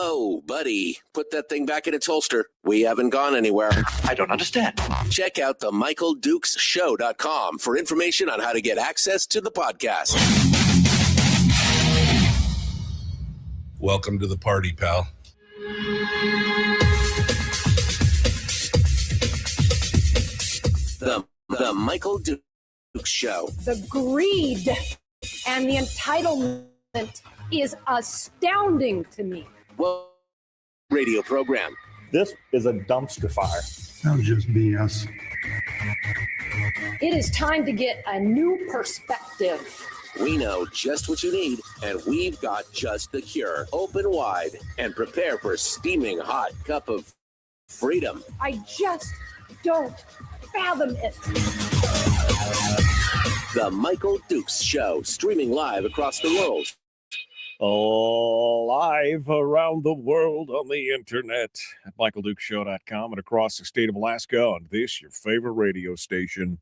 Whoa, buddy. Put that thing back in its holster. We haven't gone anywhere. I don't understand. Check out the MichaelDukesShow.com for information on how to get access to the podcast. Welcome to the party, pal. The Michael Dukes Show. The greed and the entitlement is astounding to me. Well, radio program. This is a dumpster fire. That was just BS. It is time to get a new perspective. We know just what you need, and we've got just the cure. Open wide and prepare for a steaming hot cup of freedom. I just don't fathom it. The Michael Dukes Show, streaming live across the world. Live around the world on the internet at MichaelDukesShow.com and across the state of Alaska on this, your favorite radio station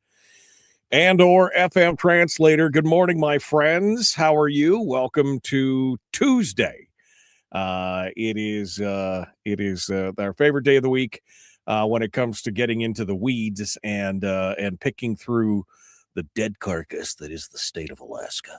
and or FM translator. Good morning, my friends. How are you? Welcome to Tuesday. It is our favorite day of the week when it comes to getting into the weeds and picking through the dead carcass that is the state of Alaska.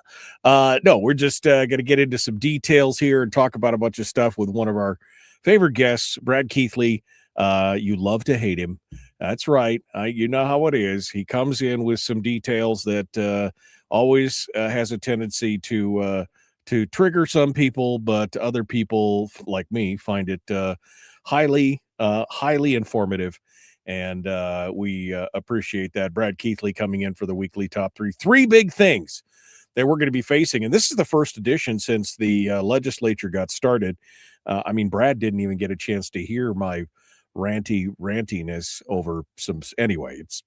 No, we're just going to get into some details here and talk about a bunch of stuff with one of our favorite guests, Brad Keithley. You love to hate him. That's right. You know how it is. He comes in with some details that always has a tendency to trigger some people, but other people like me find it highly informative. And we appreciate that. Brad Keithley coming in for the weekly top three. Three big things that we're going to be facing. And this is the first edition since the legislature got started. Brad didn't even get a chance to hear my rantiness over some. Anyway, it's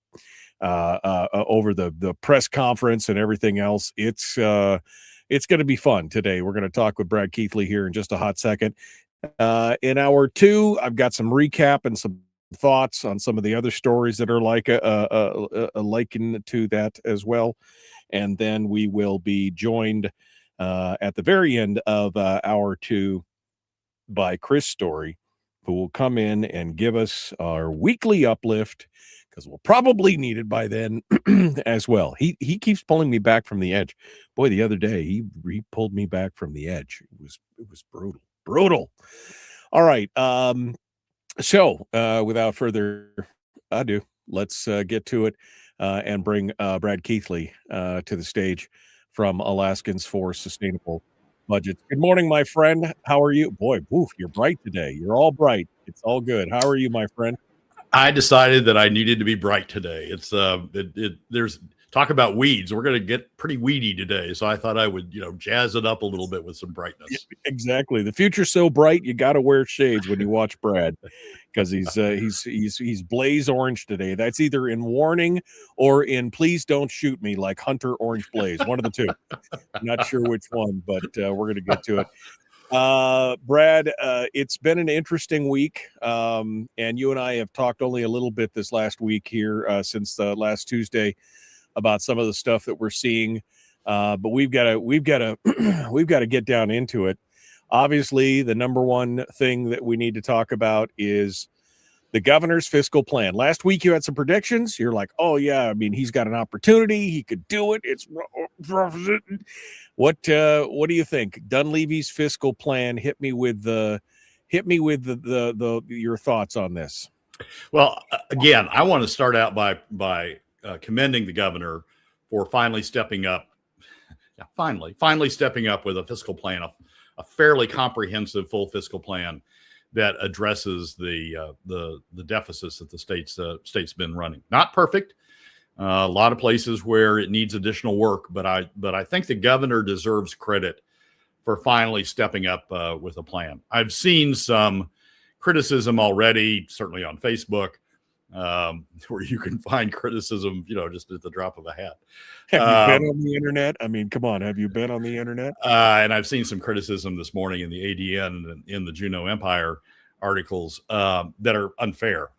over the press conference and everything else. It's going to be fun today. We're going to talk with Brad Keithley here in just a hot second. In hour two, I've got some recap and some thoughts on some of the other stories that are like likened to that as well. And then we will be joined at the very end of hour two by Chris Story, who will come in and give us our weekly uplift because we'll probably need it by then as well. He keeps pulling me back from the edge. Boy, the other day he pulled me back from the edge. It was brutal. All right. So without further ado, let's get to it and bring Brad Keithley to the stage from Alaskans for Sustainable Budgets. Good morning, my friend. How are you? Boy, you're bright today. You're all bright. It's all good. How are you, my friend? I decided that I needed to be bright today. It's there's talk about weeds. We're going to get pretty weedy today, so I thought I would, jazz it up a little bit with some brightness. Yeah, exactly. The future's so bright, you got to wear shades when you watch Brad because he's blaze orange today. That's either in warning or in please don't shoot me like Hunter Orange Blaze. One of the two. I'm not sure which one, but we're going to get to it. Brad, it's been an interesting week, and you and I have talked only a little bit this last week here since last Tuesday about some of the stuff that we're seeing, but we've got to get down into it. Obviously, the number one thing that we need to talk about is the governor's fiscal plan. Last week, you had some predictions. You're like, oh yeah, he's got an opportunity. He could do it. It's what do you think? Dunleavy's fiscal plan. Hit me with your thoughts on this. Well, again, I want to start out by commending the governor for finally stepping up. Finally stepping up with a fiscal plan, a fairly comprehensive, full fiscal plan that addresses the deficits that the state's been running. Not perfect. A lot of places where it needs additional work, but I think the governor deserves credit for finally stepping up with a plan. I've seen some criticism already, certainly on Facebook, where you can find criticism, just at the drop of a hat. Have you been on the internet? Come on. Have you been on the internet? And I've seen some criticism this morning in the ADN and in the Juneau Empire articles that are unfair.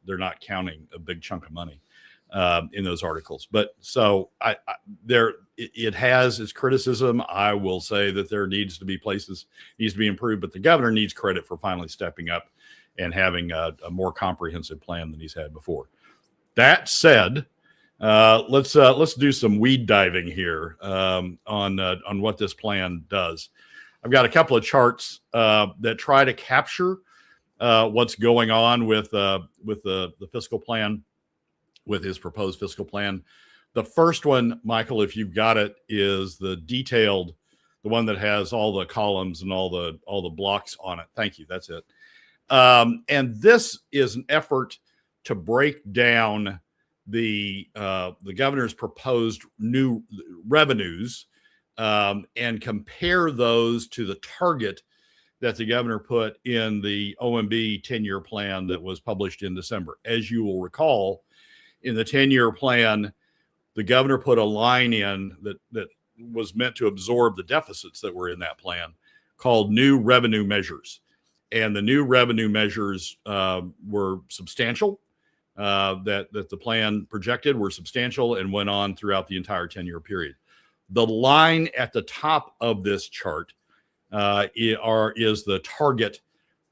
They're not counting a big chunk of money. in those articles. But so it has its criticism. I will say that there needs to be improved, but the governor needs credit for finally stepping up and having a more comprehensive plan than he's had before. That said, let's do some weed diving here on what this plan does. I've got a couple of charts that try to capture what's going on with the fiscal plan, with his proposed fiscal plan. The first one, Michael, if you've got it, is the one that has all the columns and all the blocks on it. Thank you. That's it. And this is an effort to break down the governor's proposed new revenues and compare those to the target that the governor put in the OMB 10-year plan that was published in December. As you will recall, in the 10-year plan, the governor put a line in that was meant to absorb the deficits that were in that plan, called new revenue measures. And the new revenue measures were substantial, that the plan projected were substantial and went on throughout the entire 10-year period. The line at the top of this chart is the target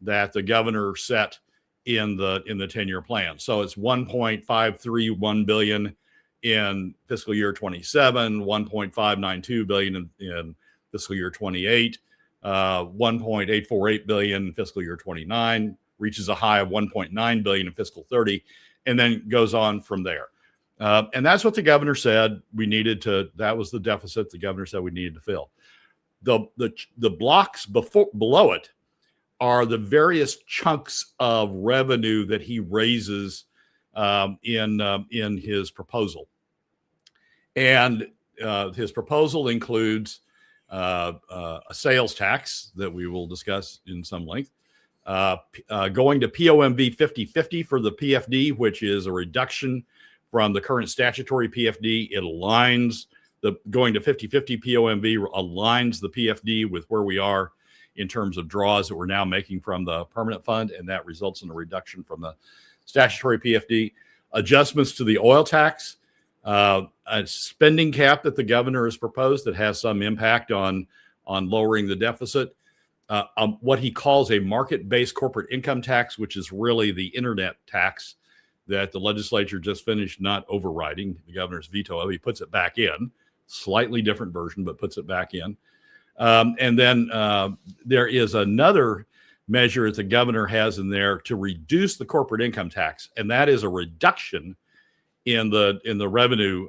that the governor set in the 10-year plan. So it's 1.531 billion in fiscal year 27, 1.592 billion in fiscal year 28, 1.848 billion in fiscal year 29, reaches a high of 1.9 billion in fiscal 30, and then goes on from there. And that's what the governor said we needed to. That was the deficit the governor said we needed to fill. The blocks below it are the various chunks of revenue that he raises in his proposal. And his proposal includes a sales tax that we will discuss in some length, going to POMV 50/50 for the PFD, which is a reduction from the current statutory PFD. It aligns going to 50/50 POMV aligns the PFD with where we are in terms of draws that we're now making from the permanent fund, and that results in a reduction from the statutory PFD. Adjustments to the oil tax, a spending cap that the governor has proposed that has some impact on lowering the deficit. What he calls a market-based corporate income tax, which is really the internet tax that the legislature just finished not overriding the governor's veto of. He puts it back in, slightly different version, but puts it back in. And then there is another measure that the governor has in there to reduce the corporate income tax, and that is a reduction in the revenue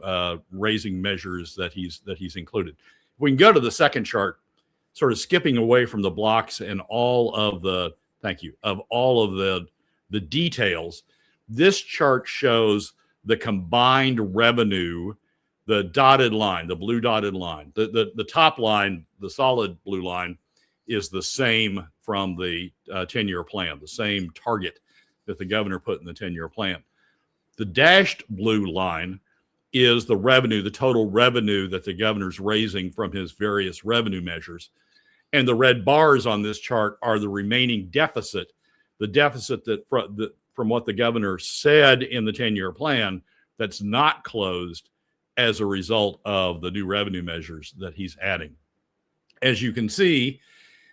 raising measures that he's included. We can go to the second chart, sort of skipping away from the blocks and all of the details. This chart shows the combined revenue, the dotted line, the blue dotted line. The top line, the solid blue line, is the same from the 10-year plan, the same target that the governor put in the 10-year plan. The dashed blue line is the revenue, the total revenue that the governor's raising from his various revenue measures. And the red bars on this chart are the remaining deficit, the deficit that from what the governor said in the 10-year plan that's not closed as a result of the new revenue measures that he's adding. As you can see,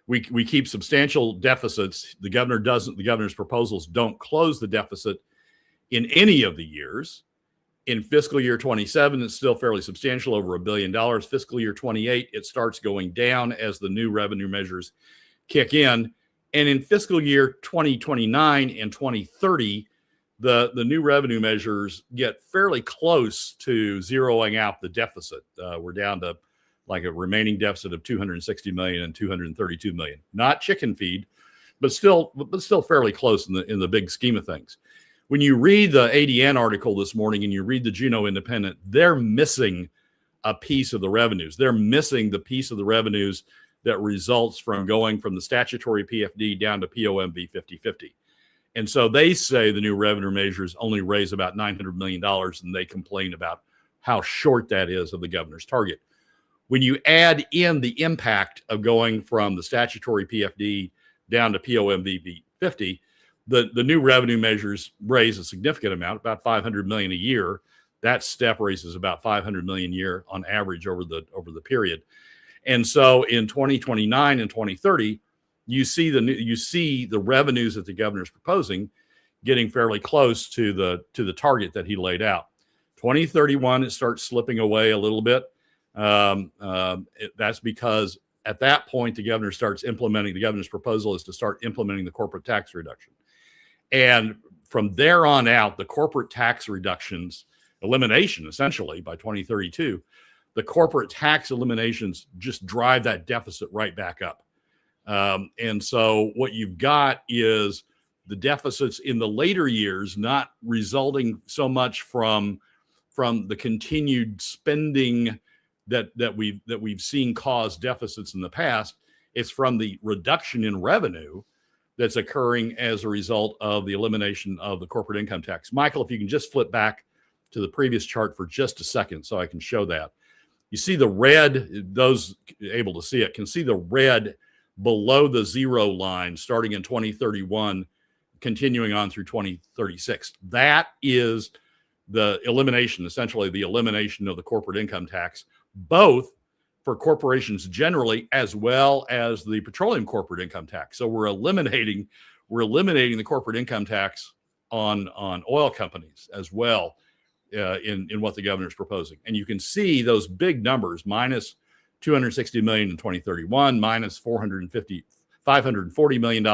we keep substantial deficits. The governor's proposals don't close the deficit in any of the years. In fiscal year 27, it's still fairly substantial, over $1 billion. Fiscal year 28, it starts going down as the new revenue measures kick in. And in fiscal year 2029 and 2030, the new revenue measures get fairly close to zeroing out the deficit. We're down to like a remaining deficit of 260 million and 232 million. Not chicken feed, but still fairly close in the big scheme of things. When you read the ADN article this morning and you read the Juneau Independent, they're missing a piece of the revenues. They're missing the piece of the revenues that results from going from the statutory PFD down to POMV 50/50. And so they say the new revenue measures only raise about $900 million, and they complain about how short that is of the governor's target. When you add in the impact of going from the statutory PFD down to POMV 50, the new revenue measures raise a significant amount, about $500 million a year. That step raises about 500 million a year on average over the period. And so in 2029 and 2030, you see the revenues that the governor's proposing getting fairly close to the target that he laid out. 2031, it starts slipping away a little bit. That's because at that point, the governor's proposal is to start implementing the corporate tax reduction. And from there on out, the corporate tax reductions, elimination essentially by 2032, the corporate tax eliminations just drive that deficit right back up. And so what you've got is the deficits in the later years not resulting so much from the continued spending that we've seen cause deficits in the past. It's from the reduction in revenue that's occurring as a result of the elimination of the corporate income tax. Michael, if you can just flip back to the previous chart for just a second so I can show that. You see the red, those able to see it can see the red below the zero line starting in 2031, continuing on through 2036. That is the elimination, essentially the elimination of the corporate income tax, both for corporations generally, as well as the petroleum corporate income tax. So we're eliminating the corporate income tax on oil companies as well in what the governor's proposing. And you can see those big numbers, minus 260 million in 2031, minus $540 million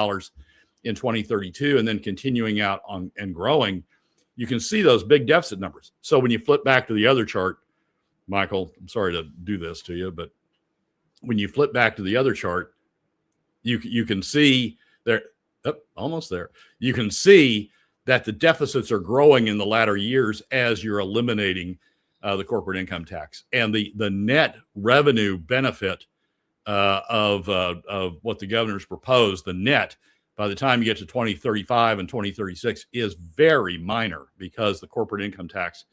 in 2032, and then continuing out on and growing. You can see those big deficit numbers. So when you flip back to the other chart, Michael, I'm sorry to do this to you, but when you flip back to the other chart, you can see there, almost there. You can see that the deficits are growing in the latter years as you're eliminating the corporate income tax, and the net revenue benefit of what the governor's proposed, the net by the time you get to 2035 and 2036 is very minor, because the corporate income tax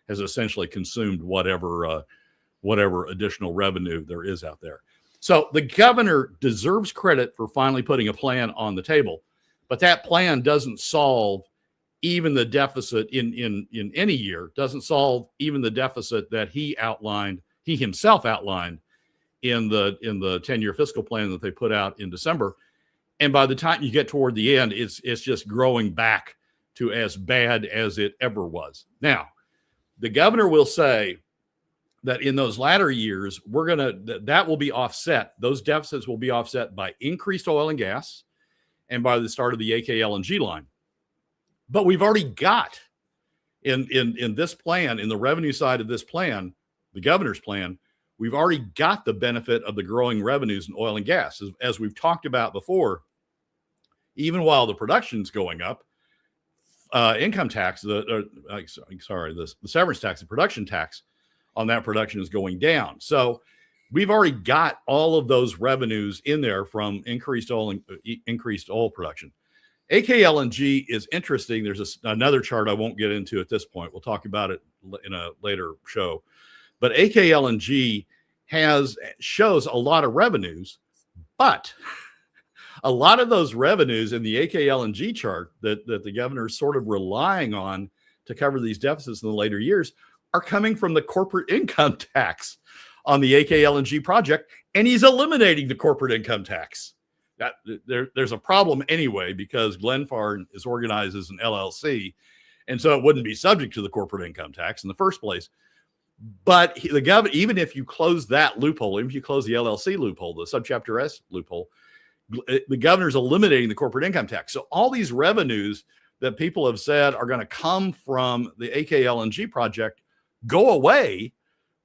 has essentially consumed whatever additional revenue there is out there. So the governor deserves credit for finally putting a plan on the table, but that plan doesn't solve even the deficit in any year, doesn't solve even the deficit that he himself outlined in the 10-year fiscal plan that they put out in December. And by the time you get toward the end, it's just growing back to as bad as it ever was. Now, the governor will say that in those latter years, that will be offset. Those deficits will be offset by increased oil and gas and by the start of the AKLNG line. But we've already got in this plan, in the revenue side of this plan, the governor's plan, we've already got the benefit of the growing revenues in oil and gas. As we've talked about before, even while the production's going up, income tax, the severance tax, the production tax on that production is going down. So we've already got all of those revenues in there from increased oil production. AKLNG is interesting. There's another chart I won't get into at this point. We'll talk about it in a later show. But AKLNG shows a lot of revenues, but a lot of those revenues in the AKLNG chart that the governor is sort of relying on to cover these deficits in the later years are coming from the corporate income tax on the AKLNG project, and he's eliminating the corporate income tax. There's a problem anyway, because Glenfarne is organized as an LLC, and so it wouldn't be subject to the corporate income tax in the first place. But the governor, even if you close that loophole, even if you close the LLC loophole, the subchapter S loophole, the governor's eliminating the corporate income tax. So all these revenues that people have said are going to come from the AKLNG project go away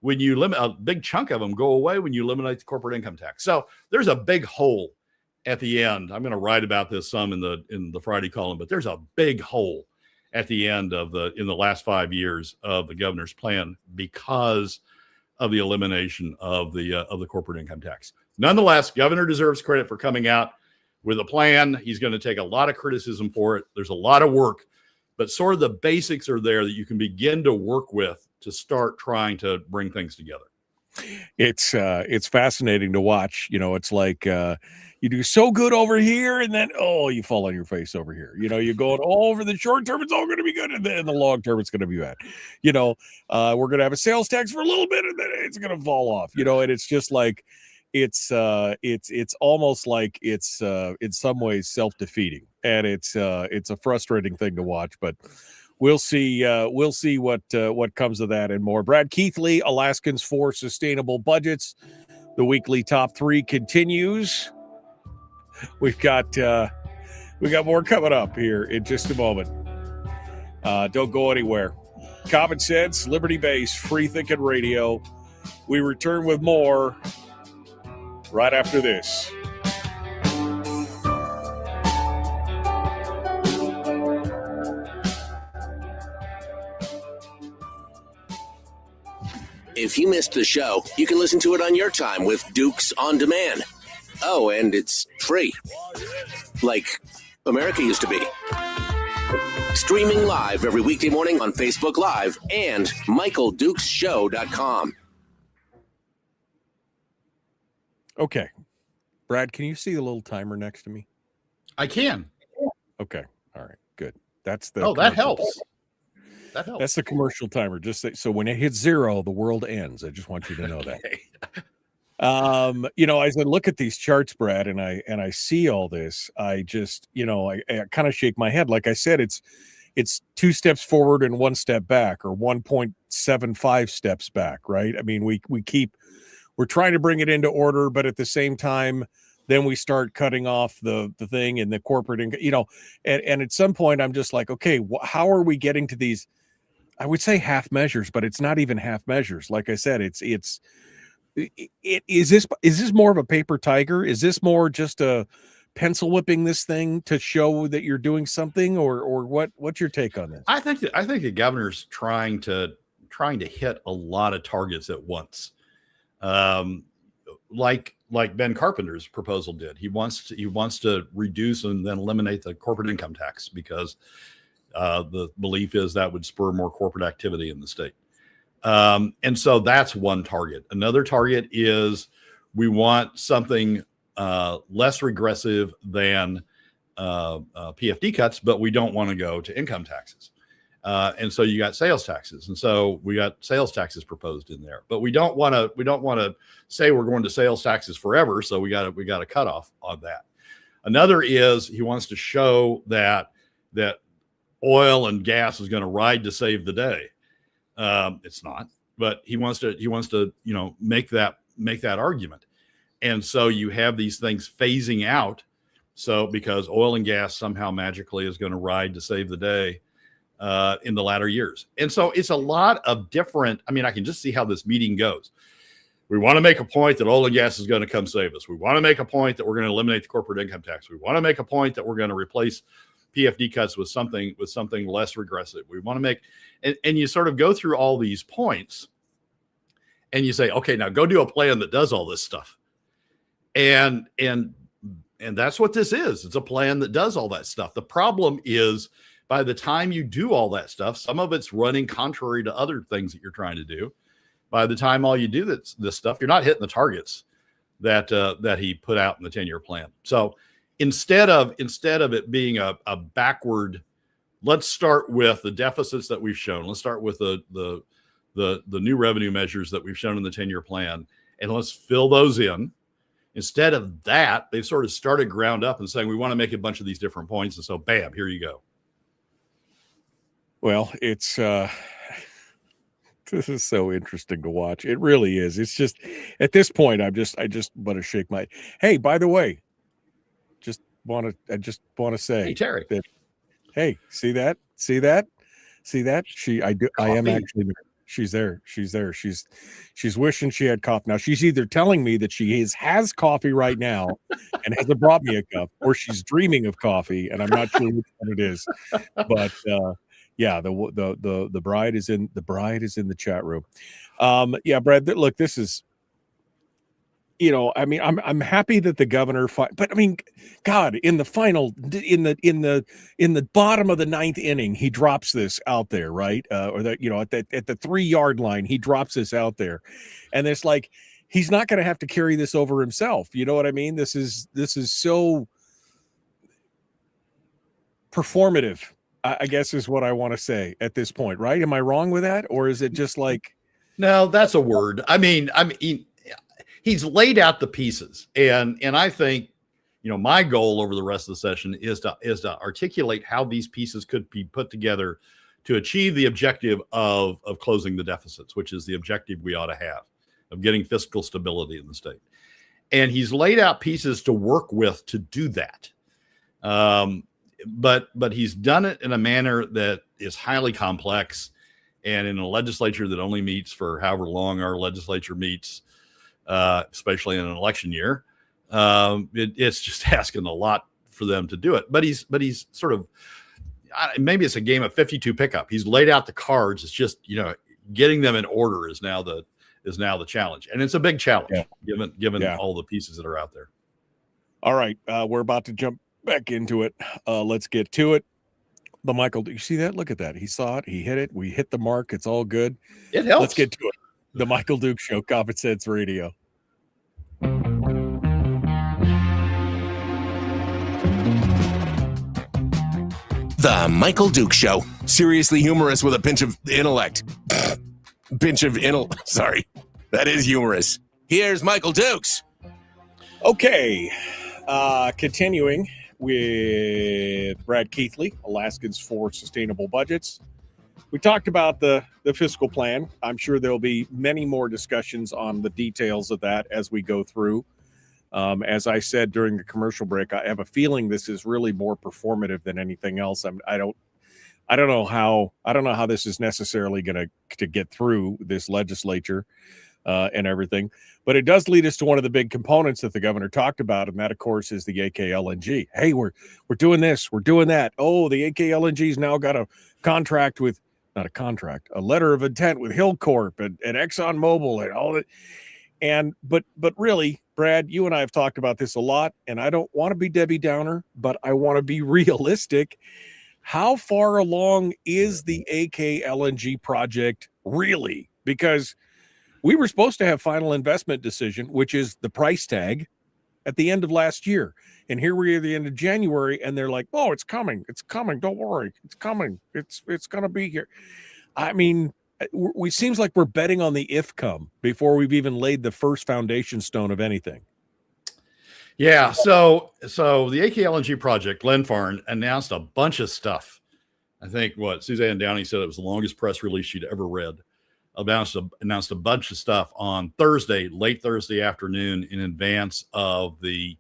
when you limit, a big chunk of them go away when you eliminate the corporate income tax. So there's a big hole at the end. I'm going to write about this some in the Friday column, but there's a big hole at the end in the last 5 years of the governor's plan because of the elimination of the corporate income tax. Nonetheless, governor deserves credit for coming out with a plan. He's going to take a lot of criticism for it. There's a lot of work, but sort of the basics are there that you can begin to work with to start trying to bring things together. It's fascinating to watch. It's like you do so good over here, and then you fall on your face over here. You're going over the short term, it's all going to be good, and then the long term, it's going to be bad. We're going to have a sales tax for a little bit, and then it's going to fall off. And it's just like it's almost like it's in some ways self-defeating, and it's a frustrating thing to watch, but. We'll see what comes of that and more. Brad Keithley, Alaskans for Sustainable Budgets. The weekly top 3 continues. We got more coming up here in just a moment. Don't go anywhere. Common sense, liberty-based, free-thinking radio. We return with more right after this. If you missed the show, you can listen to it on your time with Dukes On Demand. Oh, and it's free. Like America used to be. Streaming live every weekday morning on Facebook Live and MichaelDukesShow.com. Okay. Brad, can you see the little timer next to me? I can. Okay. All right. Good. That's the. Oh, that helps. That helps. That's the commercial timer. Just so when it hits 0, the world ends. I just want you to know that. As I look at these charts, Brad, and I see all this, I just, I kind of shake my head. Like I said, it's 2 steps forward and 1 step back, or 1.75 steps back, right? I mean, we're trying to bring it into order, but at the same time, then we start cutting off the thing and the corporate, and at some point I'm just like, okay, how are we getting to these? I would say half measures, but it's not even half measures. Like I said, is this more of a paper tiger? Is this more just a pencil whipping this thing to show that you're doing something, or what's your take on this? I think the governor's trying to hit a lot of targets at once. Like Ben Carpenter's proposal did. He wants to reduce and then eliminate the corporate income tax because the belief is that would spur more corporate activity in the state. And so that's one target. Another target is we want something less regressive than PFD cuts, but we don't want to go to income taxes. And so you got sales taxes, and so we got sales taxes proposed in there. But we don't want to say we're going to sales taxes forever. So we got a cutoff on that. Another is he wants to show that oil and gas is going to ride to save the day. It's not, but he wants to make that argument. And so you have these things phasing out. So because oil and gas somehow magically is going to ride to save the day in the latter years. And so it's a lot of different, I can just see how this meeting goes. We want to make a point that oil and gas is going to come save us. We want to make a point that we're going to eliminate the corporate income tax. We want to make a point that we're going to replace PFD cuts with something less regressive. We want to make, and you sort of go through all these points and you say, okay, now go do a plan that does all this stuff. And that's what this is. It's a plan that does all that stuff. The problem is by the time you do all that stuff, some of it's running contrary to other things that you're trying to do. By the time all you do this stuff, you're not hitting the targets that he put out in the 10-year plan. So instead of it being a backward, let's start with the deficits that we've shown. Let's start with the new revenue measures that we've shown in the 10-year plan, and let's fill those in. Instead of that, they've sort of started ground up and saying, we want to make a bunch of these different points. And so, bam, here you go. Well, it's this is so interesting to watch. It really is. It's just at this point, I just want to shake my. Hey, by the way, I just want to say, hey, Terry. That, hey, see that? I am actually. She's there. She's wishing she had coffee. Now she's either telling me that she has coffee right now and hasn't brought me a cup, or she's dreaming of coffee, and I'm not sure which one it is. But yeah, the bride is in the chat room. Yeah, Brad. Look, this is I mean, I'm happy that the governor, but I mean, God, in the bottom of the ninth inning, he drops this out there, right? Or that, at the 3-yard line, he drops this out there, and it's like he's not going to have to carry this over himself. You know what I mean? This is so performative, I guess is what I want to say at this point, right? Am I wrong with that, or is it just like? No, that's a word. I mean, he's laid out the pieces, and I think, my goal over the rest of the session is to articulate how these pieces could be put together to achieve the objective of closing the deficits, which is the objective we ought to have, of getting fiscal stability in the state. And he's laid out pieces to work with to do that. But he's done it in a manner that is highly complex, and in a legislature that only meets for however long our legislature meets, especially in an election year, it's just asking a lot for them to do it. But he's sort of, maybe it's a game of 52 pickup. He's laid out the cards. It's just, getting them in order is now the challenge, and it's a big challenge given all the pieces that are out there. All right, we're about to jump back into it. Let's get to it. The Michael, do you see that? Look at that. He saw it. He hit it. We hit the mark. It's all good. It helps. Let's get to it. The Michael Duke Show, Common Sense Radio. The Michael Duke Show. Seriously humorous with a pinch of intellect. Sorry. That is humorous. Here's Michael Dukes. Okay. Continuing with Brad Keithley, Alaskans for Sustainable Budgets. We talked about the fiscal plan. I'm sure there'll be many more discussions on the details of that as we go through. As I said during the commercial break, I have a feeling this is really more performative than anything else. I don't know how this is necessarily going to get through this legislature and everything, but it does lead us to one of the big components that the governor talked about, and that, of course, is the AKLNG. Hey, we're doing this, we're doing that. Oh, the AKLNG's now got a contract with, not a contract, a letter of intent with Hillcorp and ExxonMobil and all that. And but really, Brad, you and I have talked about this a lot, and I don't want to be Debbie Downer, but I want to be realistic. How far along is the AKLNG project really? Because we were supposed to have final investment decision, which is the price tag, at the end of last year. And here we are at the end of January, and they're like, oh, it's coming. It's coming. Don't worry. It's coming. It's going to be here. I mean, it seems like we're betting on the if come before we've even laid the first foundation stone of anything. Yeah. So the AKLNG project, Glenfarne, announced a bunch of stuff. I think Suzanne Downey said it was the longest press release she'd ever read. Announced a bunch of stuff on Thursday, late Thursday afternoon, in advance of the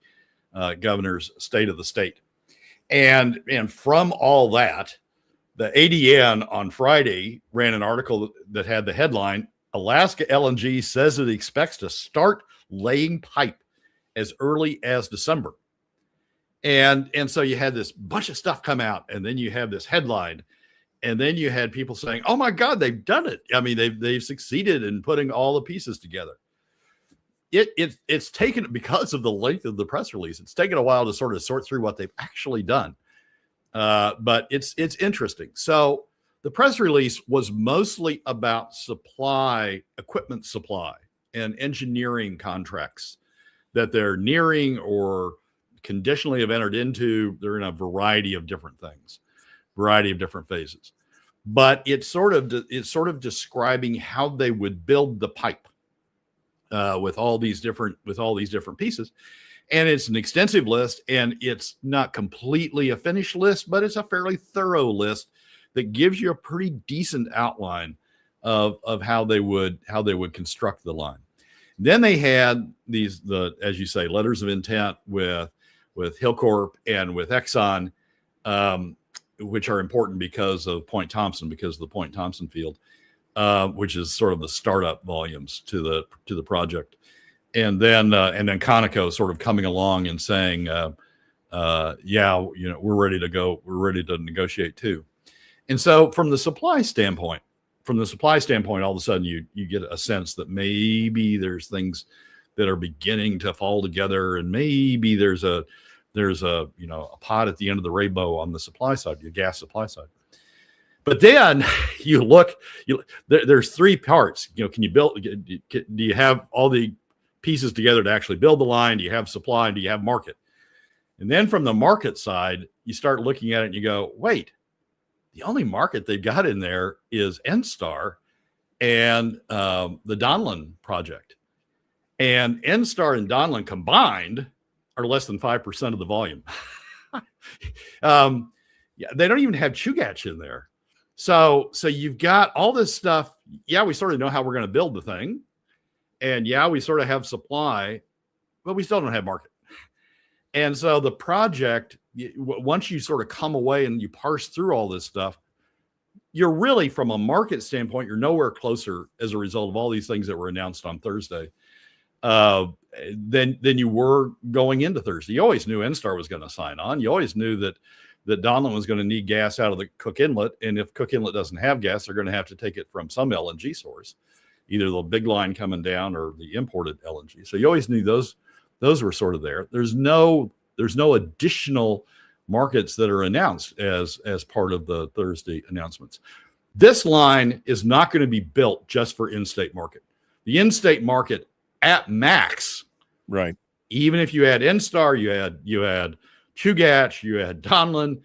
governor's State of the State. And from all that, the ADN on Friday ran an article that had the headline, Alaska LNG says it expects to start laying pipe as early as December. And so you had this bunch of stuff come out, and then you have this headline, and then you had people saying, oh my God, they've done it. I mean, they've succeeded in putting all the pieces together. It's taken, because of the length of the press release, it's taken a while to sort of sort through what they've actually done. But it's interesting. So the press release was mostly about equipment supply and engineering contracts that they're nearing or conditionally have entered into. They're in a variety of different things, variety of different phases. But it's sort of describing how they would build the pipe with all these different pieces. And it's an extensive list, and it's not completely a finished list, but it's a fairly thorough list that gives you a pretty decent outline of how they would construct the line. Then they had as you say, letters of intent with Hillcorp and with Exxon, which are important because of Point Thompson, because of the Point Thompson field, which is sort of the startup volumes to the project. And then Conoco sort of coming along and saying, we're ready to go. We're ready to negotiate too. And so from the supply standpoint, all of a sudden you get a sense that maybe there's things that are beginning to fall together, and maybe there's a a pot at the end of the rainbow on the supply side, the gas supply side. But then there's three parts. Can you build? Do you have all the pieces together to actually build the line? Do you have supply? Do you have market? And then from the market side, you start looking at it and you go, wait, the only market they've got in there is NSTAR and the Donlin project. And NSTAR and Donlin combined are less than 5% of the volume. They don't even have Chugach in there. So you've got all this stuff. Yeah, we sort of know how we're going to build the thing. And yeah, we sort of have supply, but we still don't have market. And so the project, once you sort of come away and you parse through all this stuff, you're really, from a market standpoint, you're nowhere closer as a result of all these things that were announced on Thursday than you were going into Thursday. You always knew NSTAR was going to sign on. You always knew that Donlin was going to need gas out of the Cook Inlet. And if Cook Inlet doesn't have gas, they're going to have to take it from some LNG source, either the big line coming down or the imported LNG. So you always knew those were sort of there. There's no additional markets that are announced as part of the Thursday announcements. This line is not going to be built just for in-state market. The in-state market at max, right? Even if you had NSTAR, you had Chugach, you had Donlin.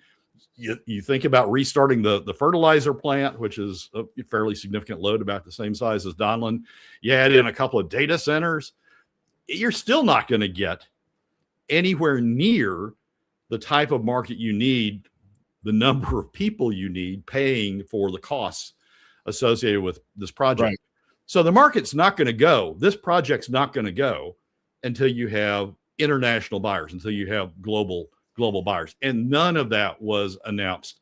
You think about restarting the fertilizer plant, which is a fairly significant load, about the same size as Donlin. You add in a couple of data centers. You're still not going to get anywhere near the type of market you need, the number of people you need paying for the costs associated with this project. Right. So the market's not going to go. This project's not going to go until you have international buyers, until you have global buyers. And none of that was announced.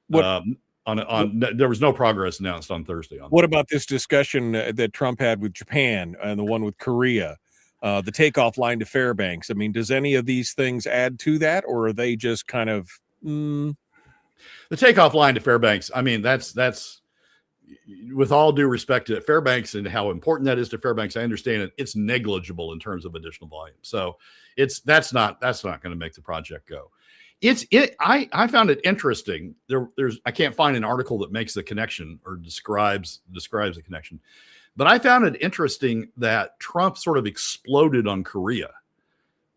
There was no progress announced on Thursday. What about this discussion that Trump had with Japan and the one with Korea? The takeoff line to Fairbanks. I mean, does any of these things add to that, or are they just kind of the takeoff line to Fairbanks? I mean, that's with all due respect to Fairbanks and how important that is to Fairbanks. I understand it. It's negligible in terms of additional volume. So that's not going to make the project go. I found it interesting. I can't find an article that makes the connection or describes the connection. But I found it interesting that Trump sort of exploded on Korea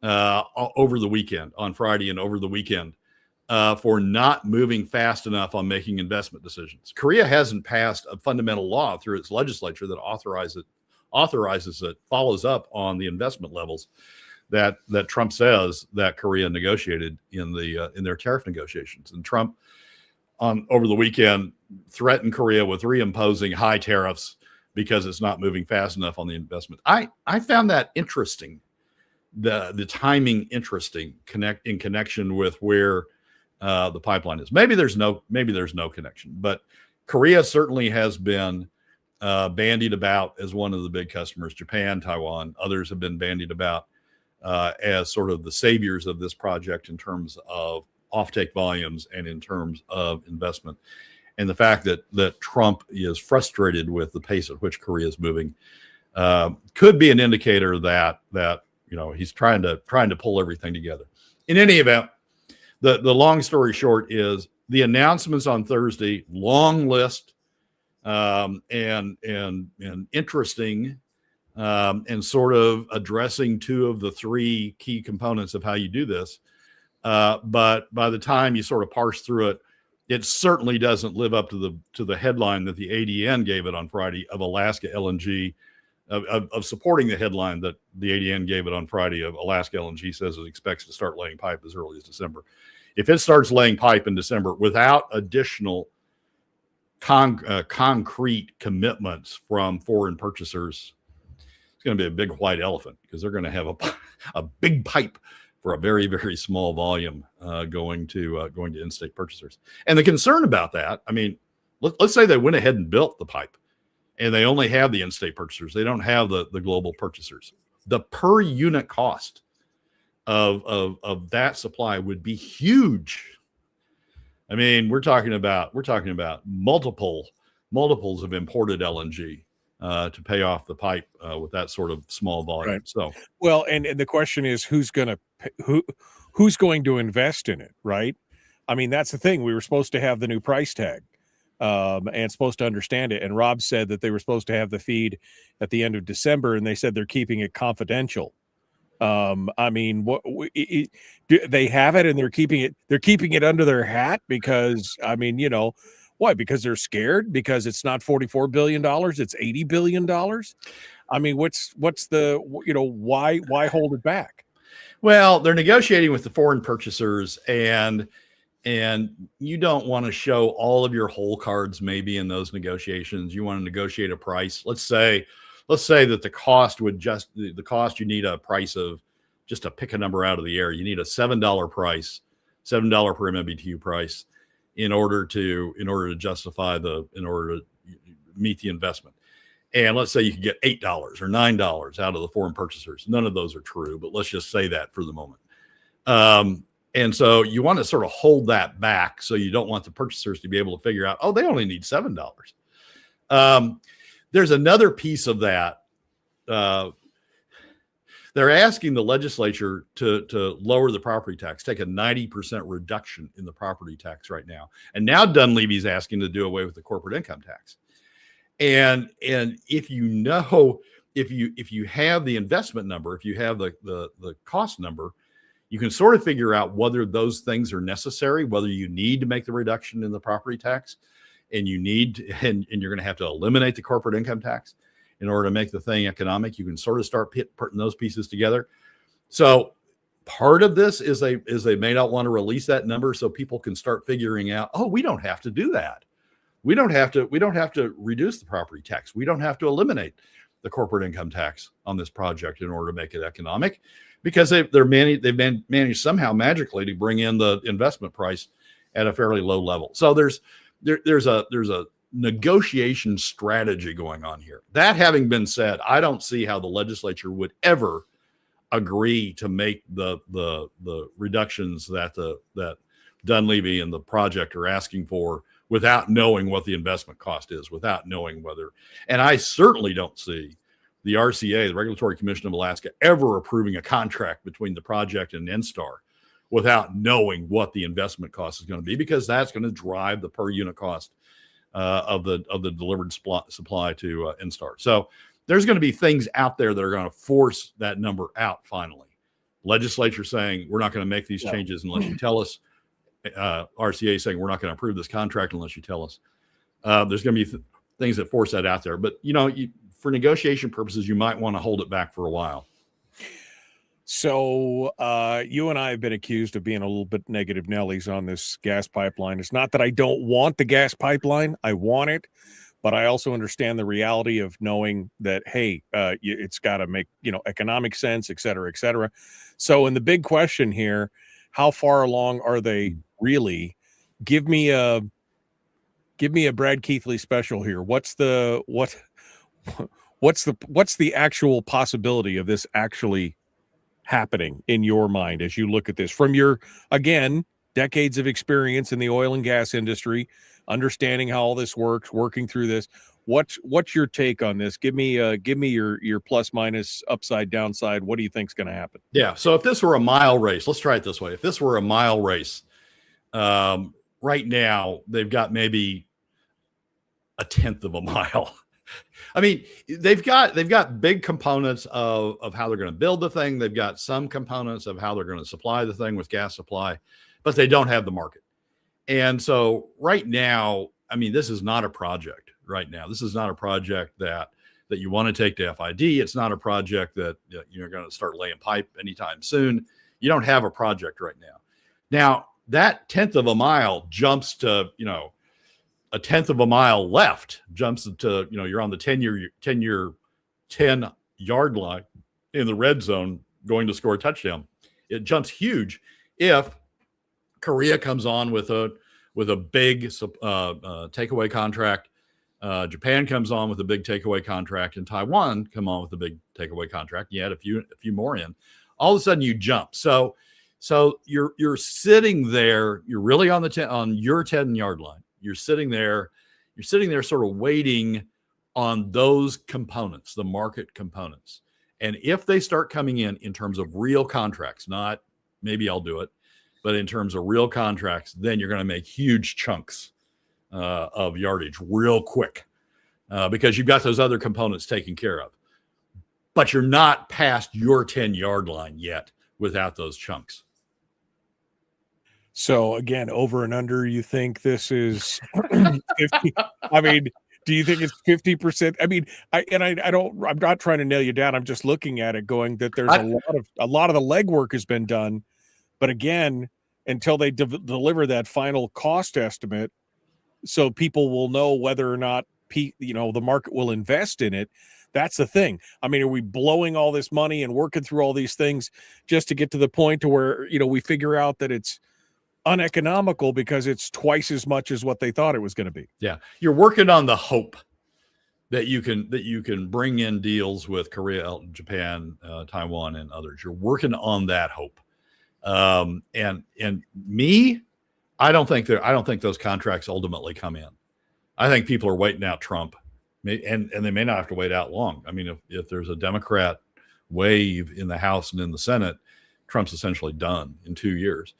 over the weekend, on Friday and over the weekend, for not moving fast enough on making investment decisions. Korea hasn't passed a fundamental law through its legislature that authorizes it, follows up on the investment levels that Trump says that Korea negotiated in their tariff negotiations. And Trump over the weekend threatened Korea with reimposing high tariffs because it's not moving fast enough on the investment. I found that interesting, the timing interesting, in connection with where the pipeline is. Maybe there's no connection, but Korea certainly has been bandied about as one of the big customers. Japan, Taiwan, others have been bandied about as sort of the saviors of this project in terms of offtake volumes and in terms of investment. And the fact that Trump is frustrated with the pace at which Korea is moving could be an indicator that he's trying to pull everything together. In any event, the long story short is the announcements on Thursday, long list, and interesting, and sort of addressing two of the three key components of how you do this. But by the time you sort of parse through it, it certainly doesn't live up to the headline that the ADN gave it on Friday of Alaska LNG, of supporting the headline that the ADN gave it on Friday of Alaska LNG says it expects to start laying pipe as early as December. If it starts laying pipe in December without additional concrete commitments from foreign purchasers, it's going to be a big white elephant, because they're going to have a big pipe for a very, very small volume going to in-state purchasers. And the concern about that, I mean, let's say they went ahead and built the pipe and they only have the in-state purchasers. They don't have the global purchasers. The per unit cost of that supply would be huge. I mean, we're talking about multiples of imported LNG to pay off the pipe with that sort of small volume. Right. So, well, and the question is who's going to invest in it, right? I mean, that's the thing. We were supposed to have the new price tag and supposed to understand it. And Rob said that they were supposed to have the feed at the end of December, and they said they're keeping it confidential. I mean, they have it and they're keeping it under their hat because, I mean, you know, why? Because they're scared, because it's not $44 billion, it's $80 billion. I mean, what's the, you know, why hold it back? well, they're negotiating with the foreign purchasers, and you don't want to show all of your whole cards maybe in those negotiations. You want to negotiate a price. Let's say that the cost the cost, you need a price of, just to pick a number out of the air, you need a $7 price, $7 per MMBTU price in order to meet the investment. And let's say you could get $8 or $9 out of the foreign purchasers. None of those are true, but let's just say that for the moment. And so you want to sort of hold that back, so you don't want the purchasers to be able to figure out, oh, they only need $7. There's another piece of that. They're asking the legislature to lower the property tax, take a 90% reduction in the property tax right now. And now Dunleavy's asking to do away with the corporate income tax. And if you have the investment number, if you have the cost number, you can sort of figure out whether those things are necessary, whether you need to make the reduction in the property tax, and you're going to have to eliminate the corporate income tax in order to make the thing economic. You can sort of start putting those pieces together. So part of this is they may not want to release that number, so people can start figuring out, oh, we don't have to do that. We don't have to reduce the property tax. We don't have to eliminate the corporate income tax on this project in order to make it economic, because they've managed somehow magically to bring in the investment price at a fairly low level. So there's a negotiation strategy going on here. That having been said, I don't see how the legislature would ever agree to make the reductions that Dunleavy and the project are asking for without knowing what the investment cost is, without knowing whether, and I certainly don't see the RCA, the Regulatory Commission of Alaska, ever approving a contract between the project and NSTAR without knowing what the investment cost is going to be, because that's going to drive the per unit cost of the delivered supply to NSTAR. So there's going to be things out there that are going to force that number out finally. Legislature saying, we're not going to make these changes unless you tell us. RCA saying, we're not going to approve this contract unless you tell us. There's going to be things that force that out there. But, you know, for negotiation purposes, you might want to hold it back for a while. So you and I have been accused of being a little bit negative Nellies on this gas pipeline. It's not that I don't want the gas pipeline. I want it. But I also understand the reality of knowing that, hey, it's got to make, economic sense, et cetera, et cetera. So in the big question here, how far along are they really? Give me a Brad Keithley special here. What's the actual possibility of this actually happening in your mind as you look at this from your, again, decades of experience in the oil and gas industry, understanding how all this works, working through this? What's your take on this? Give me your plus minus upside downside. What do you think's going to happen? Yeah. So if this were a mile race, let's try it this way. If this were a mile race, right now they've got maybe a tenth of a mile. I mean, they've got big components of how they're going to build the thing. They've got some components of how they're going to supply the thing with gas supply, but they don't have the market. And so right now, I mean, this is not a project right now. This is not a project that you want to take to FID. It's not a project that you're going to start laying pipe anytime soon. You don't have a project right now. Now, that tenth of a mile jumps to, a tenth of a mile left, jumps to, you're on the 10-yard line in the red zone going to score a touchdown. It jumps huge if Korea comes on with a big takeaway contract. Japan comes on with a big takeaway contract, and Taiwan come on with a big takeaway contract. You add a few more in. All of a sudden, you jump. So you're sitting there. You're really on your 10-yard line. You're sitting there sort of waiting on those components, the market components. And if they start coming in terms of real contracts, not maybe I'll do it, but in terms of real contracts, then you're going to make huge chunks of yardage real quick because you've got those other components taken care of. But you're not past your 10-yard line yet without those chunks. So again, over and under, you think this is 50? I mean, do you think it's 50%? I mean, I'm not trying to nail you down. I'm just looking at it going that there's a lot of the legwork has been done. But again, until they deliver that final cost estimate, so people will know whether or not, the market will invest in it. That's the thing. I mean, are we blowing all this money and working through all these things just to get to the point to where, we figure out that it's uneconomical because it's twice as much as what they thought it was going to be? Yeah. You're working on the hope that you can bring in deals with Korea, Japan, Taiwan, and others. You're working on that hope. And me, I don't think those contracts ultimately come in. I think people are waiting out Trump, and they may not have to wait out long. I mean, if there's a Democrat wave in the House and in the Senate, Trump's essentially done in 2 years.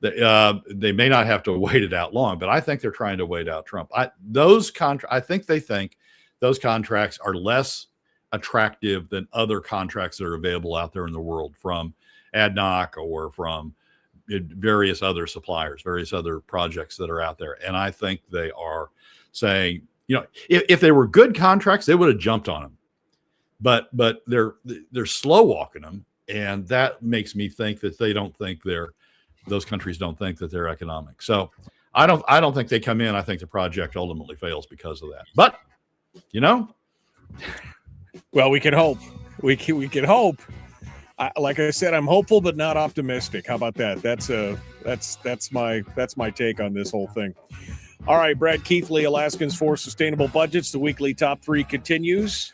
They may not have to wait it out long, but I think they're trying to wait out Trump. I think they think those contracts are less attractive than other contracts that are available out there in the world from ADNOC or from various other suppliers, various other projects that are out there. And I think they are saying, if they were good contracts, they would have jumped on them. But they're slow walking them, and that makes me think that those countries don't think that they're economic. So I don't think they come in. I think the project ultimately fails because of that. But well, we can hope. We can hope. Like I said, I'm hopeful but not optimistic. How about that? That's my take on this whole thing. All right, Brad Keithley, Alaskans for Sustainable Budgets. The weekly top 3 continues.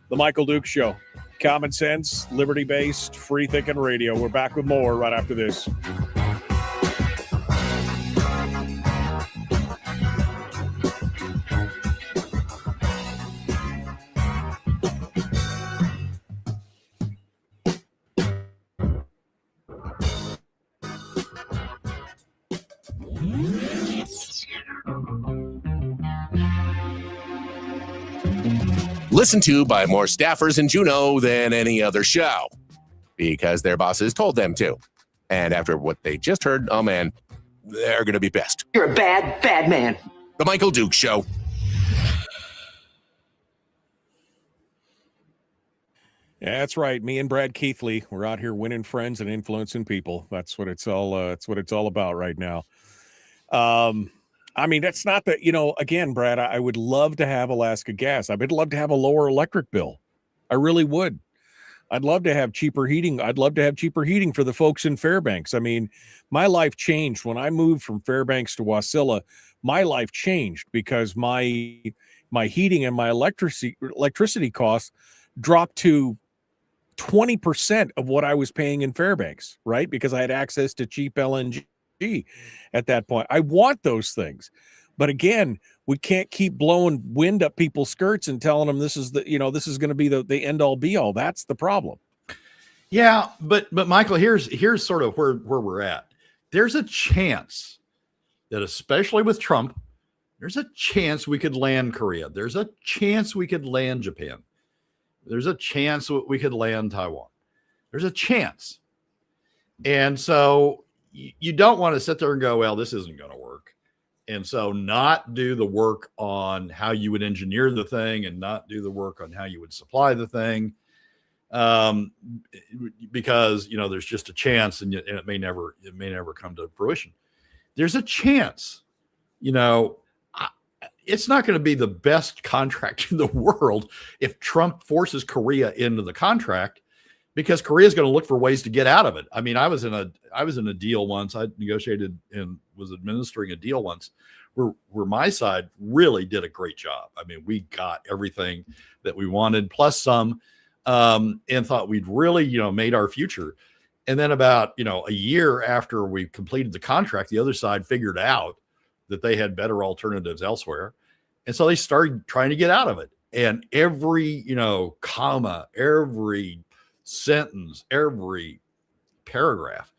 The Michael Duke Show. Common sense, liberty-based, free-thinking radio. We're back with more right after this. Listened to by more staffers in Juneau than any other show because their bosses told them to. And after what they just heard, oh man, they're going to be pissed. You're a bad, bad man. The Michael Duke Show. Yeah, that's right. Me and Brad Keithley, we're out here winning friends and influencing people. That's what it's all about right now. I mean, that's not that, again, Brad, I would love to have Alaska gas. I would love to have a lower electric bill. I really would. I'd love to have cheaper heating. I'd love to have cheaper heating for the folks in Fairbanks. I mean, my life changed when I moved from Fairbanks to Wasilla. My life changed because my heating and my electricity costs dropped to 20% of what I was paying in Fairbanks, right? Because I had access to cheap LNG at that point. I want those things. But again, we can't keep blowing wind up people's skirts and telling them this is going to be the end all be all. That's the problem. Yeah, but Michael, here's sort of where we're at. There's a chance that, especially with Trump, there's a chance we could land Korea. There's a chance we could land Japan. There's a chance we could land Taiwan. There's a chance. And so you don't want to sit there and go, well, this isn't going to work. And so not do the work on how you would engineer the thing and not do the work on how you would supply the thing. Because, there's just a chance and it may never come to fruition. There's a chance, it's not going to be the best contract in the world if Trump forces Korea into the contract, because Korea is going to look for ways to get out of it. I mean, I was in a deal once. I negotiated and was administering a deal once where my side really did a great job. I mean, we got everything that we wanted plus some, and thought we'd really, made our future. And then about, a year after we completed the contract, the other side figured out that they had better alternatives elsewhere. And so they started trying to get out of it. And every, comma, every sentence, every paragraph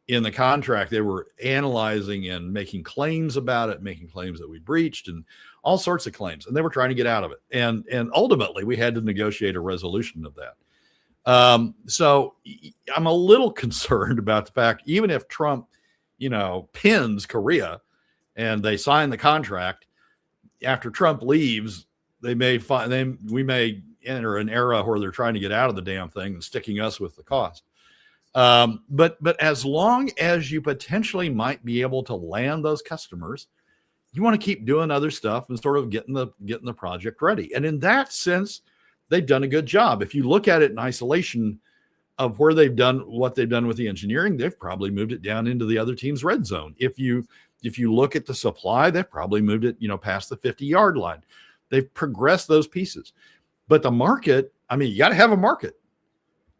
in the contract, they were analyzing and making claims about it, making claims that we breached and all sorts of claims. And they were trying to get out of it. And ultimately we had to negotiate a resolution of that. So I'm a little concerned about the fact, even if Trump, pins Korea and they sign the contract, after Trump leaves, we may enter an era where they're trying to get out of the damn thing and sticking us with the cost. But as long as you potentially might be able to land those customers, you want to keep doing other stuff and sort of getting the project ready. And in that sense, they've done a good job. If you look at it in isolation of where they've done what they've done with the engineering, they've probably moved it down into the other team's red zone. If you look at the supply, they've probably moved it, past the 50-yard line. They've progressed those pieces. But the market, you got to have a market.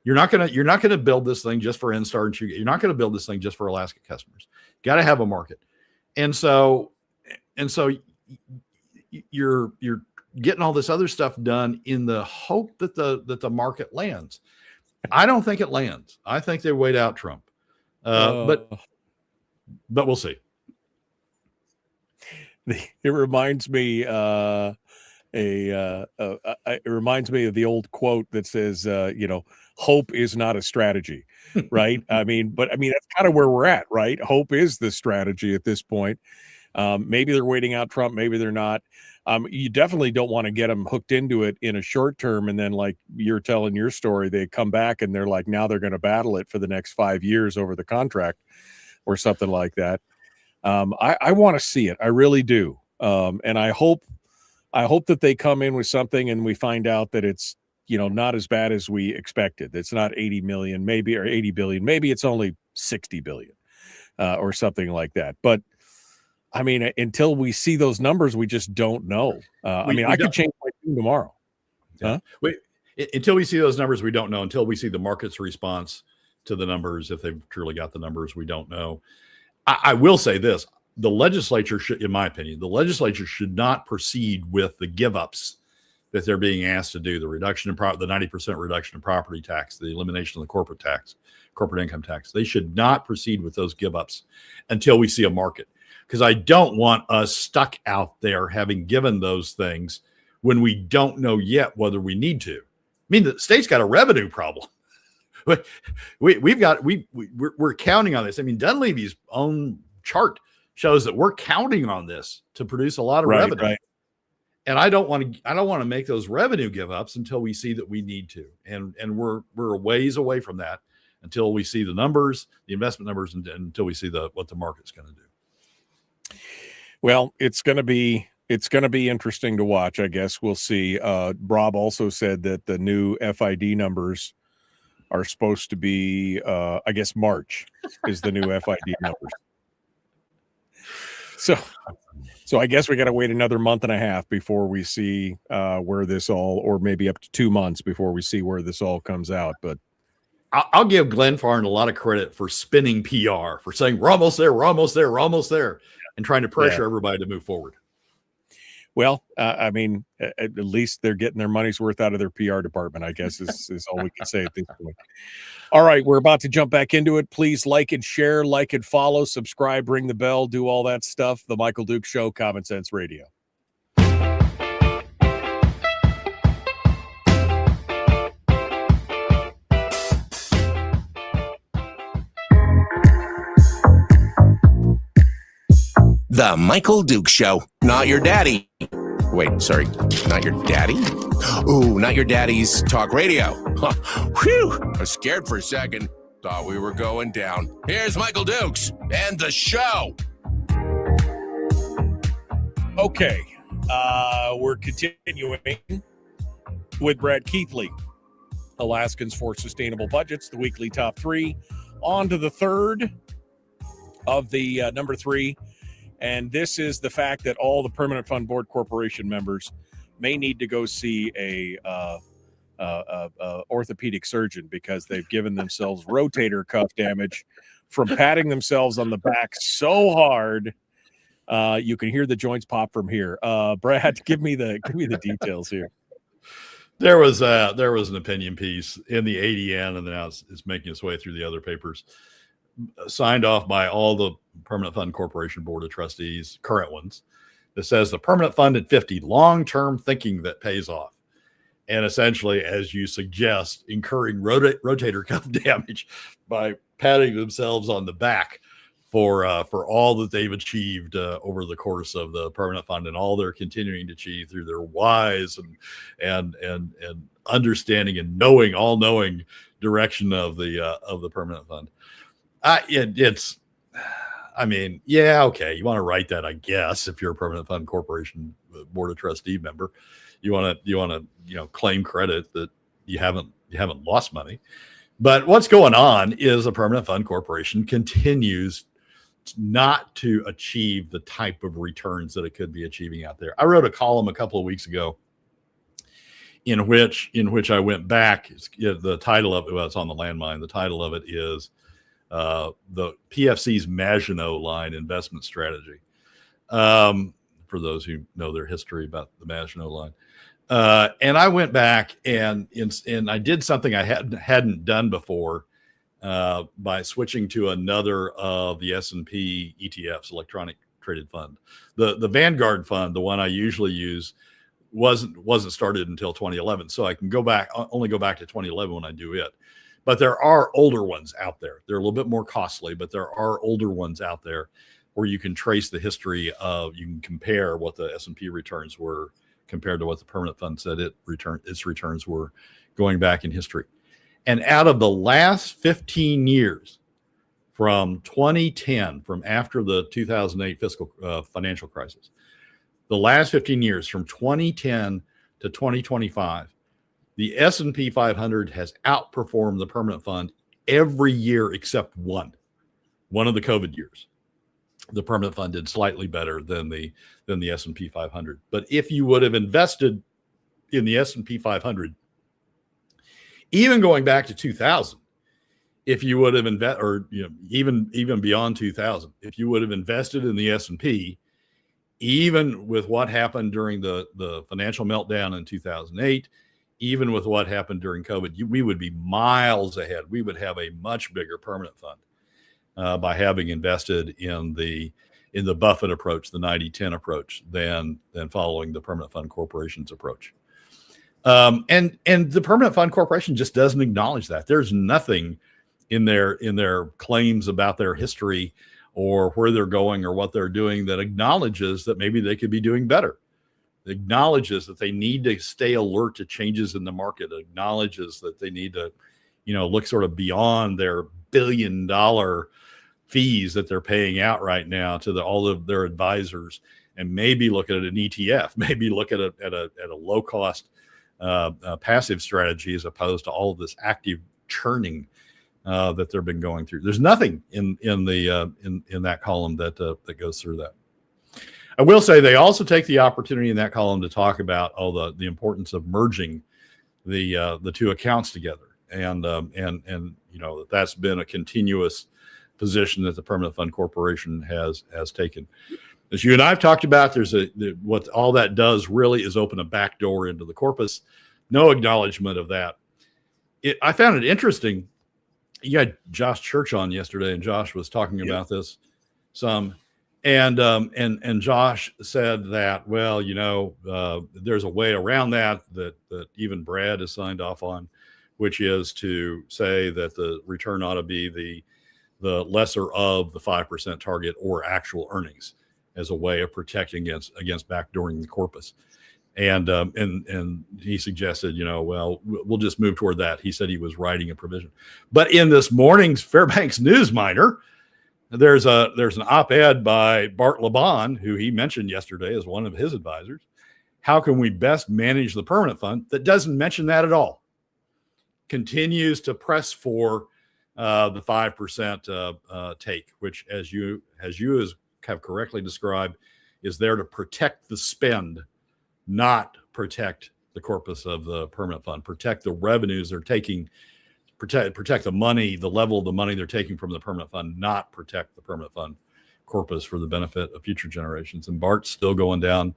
You're not gonna build this thing just for N-Star and Chugach. You're not gonna build this thing just for Alaska customers. Got to have a market. And so you're getting all this other stuff done in the hope that the market lands. I don't think it lands. I think they wait out Trump. But we'll see. It reminds me it reminds me of the old quote that says, hope is not a strategy, right? But that's kind of where we're at, right? Hope is the strategy at this point. Maybe they're waiting out Trump, maybe they're not. You definitely don't want to get them hooked into it in a short term. And then, like you're telling your story, they come back and they're like, now they're going to battle it for the next 5 years over the contract or something like that. I want to see it. I really do. And I hope that they come in with something and we find out that it's, not as bad as we expected. It's not 80 million, maybe, or 80 billion. Maybe it's only 60 billion or something like that. But until we see those numbers, we just don't know. I could change my tune tomorrow. Yeah. Huh? Until we see those numbers, we don't know. Until we see the market's response to the numbers, if they've truly got the numbers, we don't know. I will say this. The legislature should, in my opinion, should not proceed with the give-ups that they're being asked to do. The reduction in the 90% reduction in property tax, the elimination of the corporate income tax. They should not proceed with those give-ups until we see a market. Because I don't want us stuck out there having given those things when we don't know yet whether we need to. The state's got a revenue problem. We're counting on this. Dunleavy's own chart shows that we're counting on this to produce a lot of revenue. Right. And I don't want to make those revenue give ups until we see that we need to. And we're a ways away from that until we see the numbers, the investment numbers, and until we see what the market's going to do. Well, it's going to be interesting to watch. I guess we'll see. Rob also said that the new FID numbers are supposed to be, March is the new FID numbers. So I guess we got to wait another month and a half before we see where this all, or maybe up to 2 months before we see where this all comes out. But I'll give Glenn Farn a lot of credit for spinning PR, for saying we're almost there, and trying to pressure everybody to move forward. Well, at least they're getting their money's worth out of their PR department, I guess is all we can say at this point. All right, we're about to jump back into it. Please like and share, like and follow, subscribe, ring the bell, do all that stuff. The Michael Duke Show, Common Sense Radio. The Michael Duke Show. Not your daddy. Wait, sorry. Not your daddy? Ooh, not your daddy's talk radio. Whew. I was scared for a second. Thought we were going down. Here's Michael Dukes and the show. Okay. We're continuing with Brad Keithley. Alaskans for Sustainable Budgets, the weekly top three. On to the third of the number three. And this is the fact that all the Permanent Fund Board Corporation members may need to go see a orthopedic surgeon because they've given themselves rotator cuff damage from patting themselves on the back so hard you can hear the joints pop from here. Brad, give me the details here. There was an opinion piece in the ADN, and now it's making its way through the other papers, signed off by all the Permanent Fund Corporation Board of Trustees, current ones, that says the permanent fund at 50, long-term thinking that pays off. And essentially, as you suggest, incurring rotator cuff damage by patting themselves on the back for all that they've achieved over the course of the permanent fund and all they're continuing to achieve through their wise and understanding and all-knowing direction of the permanent fund. It's, I mean, yeah, okay, you want to write that, I guess, if you're a Permanent Fund Corporation Board of Trustee member, you want to claim credit that you haven't lost money. But what's going on is a Permanent Fund Corporation continues not to achieve the type of returns that it could be achieving out there. I wrote a column a couple of weeks ago in which I went back. The title of it, well, it's on the landmine. The title of it is the PFC's Maginot Line investment strategy. For those who know their history about the Maginot Line. And I went back and I did something I hadn't done before by switching to another of the S&P ETFs, electronic traded fund. The Vanguard fund, the one I usually use, wasn't started until 2011. So I can only go back to 2011 when I do it. But there are older ones out there. They're a little bit more costly, but there are older ones out there where you can trace the history of, you can compare what the S&P returns were compared to what the permanent fund said its returns were going back in history. And out of the last 15 years, from 2010, from after the 2008 fiscal financial crisis, the last 15 years, from 2010 to 2025, the S&P 500 has outperformed the permanent fund every year except one of the COVID years. The permanent fund did slightly better than the S&P 500. But if you would have invested in the S&P 500, even going back to 2000, if you would have even beyond 2000, if you would have invested in the S&P, even with what happened during the financial meltdown in 2008, even with what happened during COVID, we would be miles ahead. We would have a much bigger permanent fund by having invested in the Buffett approach, the 90-10 approach, than following the Permanent Fund Corporation's approach. And the Permanent Fund Corporation just doesn't acknowledge that. There's nothing in their claims about their history or where they're going or what they're doing that acknowledges that maybe they could be doing better. It acknowledges that they need to stay alert to changes in the market. It acknowledges that they need to, look sort of beyond their billion-dollar fees that they're paying out right now to all of their advisors, and maybe look at an ETF, maybe look at a low-cost passive strategy as opposed to all of this active churning that they've been going through. There's nothing in that column that goes through that. I will say they also take the opportunity in that column to talk about all the importance of merging the two accounts together, and that's been a continuous position that the Permanent Fund Corporation has taken. As you and I've talked about, what all that does really is open a back door into the corpus. No acknowledgement of that. I found it interesting. You had Josh Church on yesterday, and Josh was talking about this some. And Josh said that, there's a way around that even Brad has signed off on, which is to say that the return ought to be the lesser of the 5% target or actual earnings as a way of protecting against backdooring the corpus. And he suggested, we'll just move toward that. He said he was writing a provision. But in this morning's Fairbanks News Miner, there's an op-ed by Bart Laban, who he mentioned yesterday as one of his advisors. How can we best manage the permanent fund? That doesn't mention that at all. Continues to press for the 5% take, which, as you have correctly described, is there to protect the spend, not protect the corpus of the permanent fund, protect the revenues they're taking, protect the money, the level of the money they're taking from the permanent fund, not protect the permanent fund corpus for the benefit of future generations. And Bart's still going down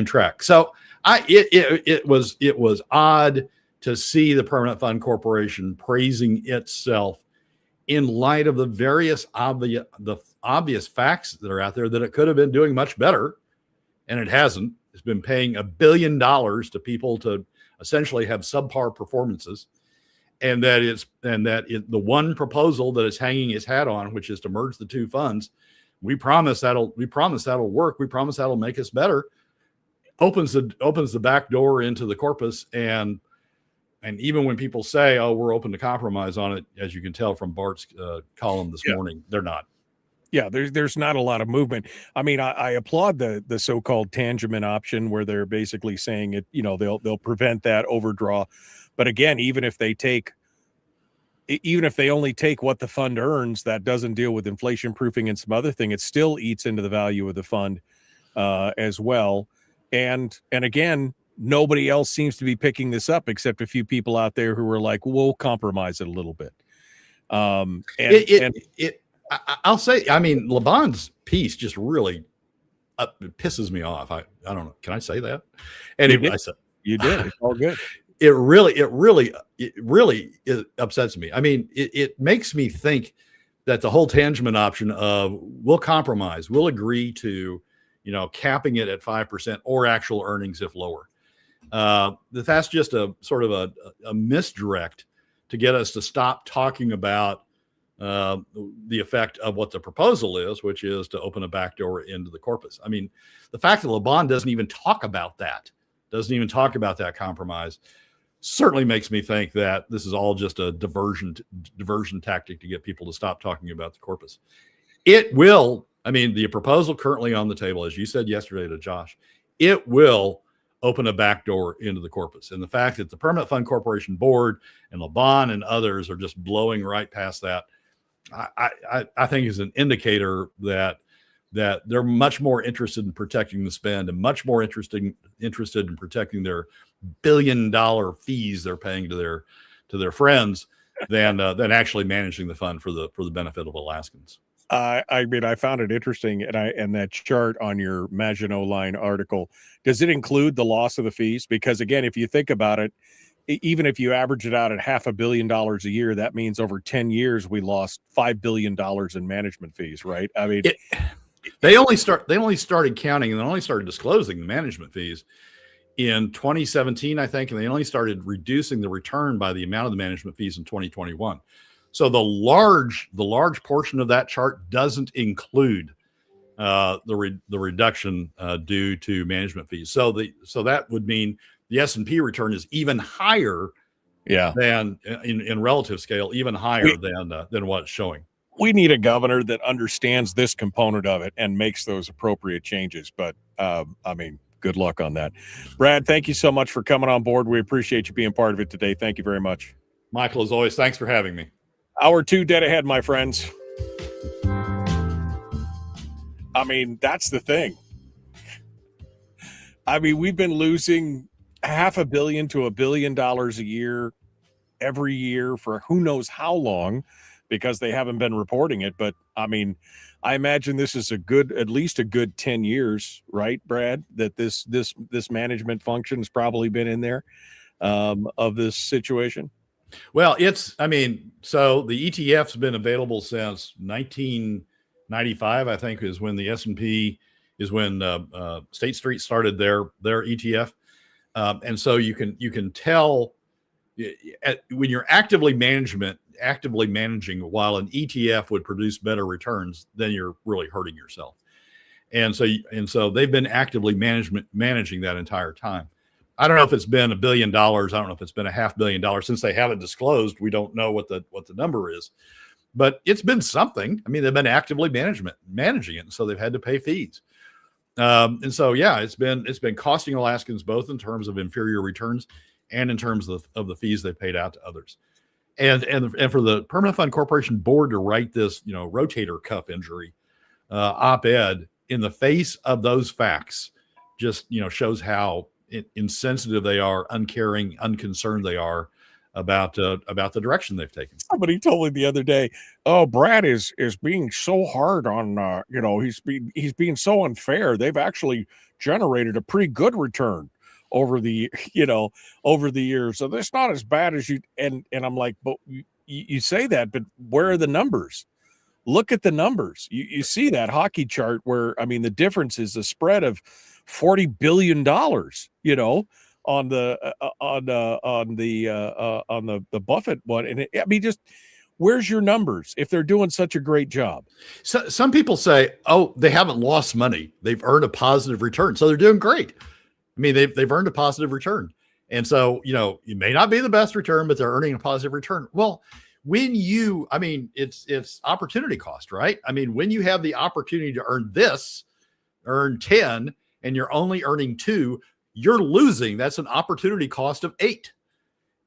track. So it was odd to see the Permanent Fund Corporation praising itself in light of the various obvious facts that are out there that it could have been doing much better, and it hasn't. It's been paying $1 billion to people to essentially have subpar performances, and the one proposal that it's hanging its hat on, which is to merge the two funds, we promise that'll work. We promise that'll make us better. Opens the back door into the corpus, and even when people say, "Oh, we're open to compromise on it," as you can tell from Bart's column this morning, they're not. Yeah, there's not a lot of movement. I mean, I applaud the so-called tangent option where they're basically saying it. They'll prevent that overdraw, but again, even if they only take what the fund earns, that doesn't deal with inflation proofing and some other thing. It still eats into the value of the fund as well. And again, nobody else seems to be picking this up except a few people out there who are like, we'll compromise it a little bit. I'll say, I mean, LeBon's piece just really pisses me off. I don't know. Can I say that? Anyway, you did. It's all good. It really upsets me. I mean, it makes me think that the whole tangent option of we'll compromise, we'll agree to, capping it at 5% or actual earnings if lower. That's just a sort of a misdirect to get us to stop talking about the effect of what the proposal is, which is to open a backdoor into the corpus. I mean, the fact that LeBon doesn't even talk about that compromise certainly makes me think that this is all just a diversion tactic to get people to stop talking about the corpus. It will. I mean, the proposal currently on the table, as you said yesterday to Josh, it will open a backdoor into the corpus. And the fact that the Permanent Fund Corporation board and LeBon and others are just blowing right past that, I think is an indicator that they're much more interested in protecting the spend and much more interested in protecting their $1 billion fees they're paying to their friends than actually managing the fund for the benefit of Alaskans. I mean, I found it interesting, and that chart on your Maginot Line article, does it include the loss of the fees? Because again, if you think about it, even if you average it out at $500 million a year, that means over 10 years we lost $5 billion in management fees, right? I mean, they only started counting and they only started disclosing the management fees in 2017, I think, and they only started reducing the return by the amount of the management fees in 2021. So the large portion of that chart doesn't include the reduction due to management fees. So that would mean the S&P return is even higher, than in relative scale, even higher than what's showing. We need a governor that understands this component of it and makes those appropriate changes. But I mean, good luck on that. Brad, thank you so much for coming on board. We appreciate you being part of it today. Thank you very much. Michael, as always, thanks for having me. Hour 2 dead ahead, my friends. I mean, that's the thing. I mean, we've been losing $500 million to $1 billion a year every year for who knows how long, because they haven't been reporting it. But I mean, I imagine this is at least a good 10 years, right, Brad, that this management function has probably been in there of this situation. Well, so the ETF's been available since 1995, I think, is when the S&P is when State Street started their ETF. And so you can tell when you're actively managing while an ETF would produce better returns, then you're really hurting yourself. And so they've been actively managing that entire time. I don't know if it's been $1 billion. I don't know if it's been $500 million. Since they haven't disclosed, we don't know what the number is, but it's been something. I mean, they've been actively managing it, and so they've had to pay fees. And so, yeah, it's been costing Alaskans both in terms of inferior returns and in terms of the fees they paid out to others. And for the Permanent Fund Corporation board to write this, rotator cuff injury op-ed in the face of those facts just, shows how insensitive they are, uncaring, unconcerned they are about the direction they've taken. Somebody told me the other day, "Oh, Brad is being so hard on he's being so unfair. They've actually generated a pretty good return over the years. So that's not as bad as you." And I'm like, "But you say that, but where are the numbers? Look at the numbers. You see that hockey chart where, I mean, the difference is a spread of $40 billion, on the Buffett one. And just where's your numbers if they're doing such a great job?" So some people say, "Oh, they haven't lost money. They've earned a positive return. So they're doing great." I mean, they've earned a positive return. And so, you may not be the best return, but they're earning a positive return. Well, it's opportunity cost, right? I mean, when you have the opportunity to earn 10, and you're only earning 2, you're losing. That's an opportunity cost of 8.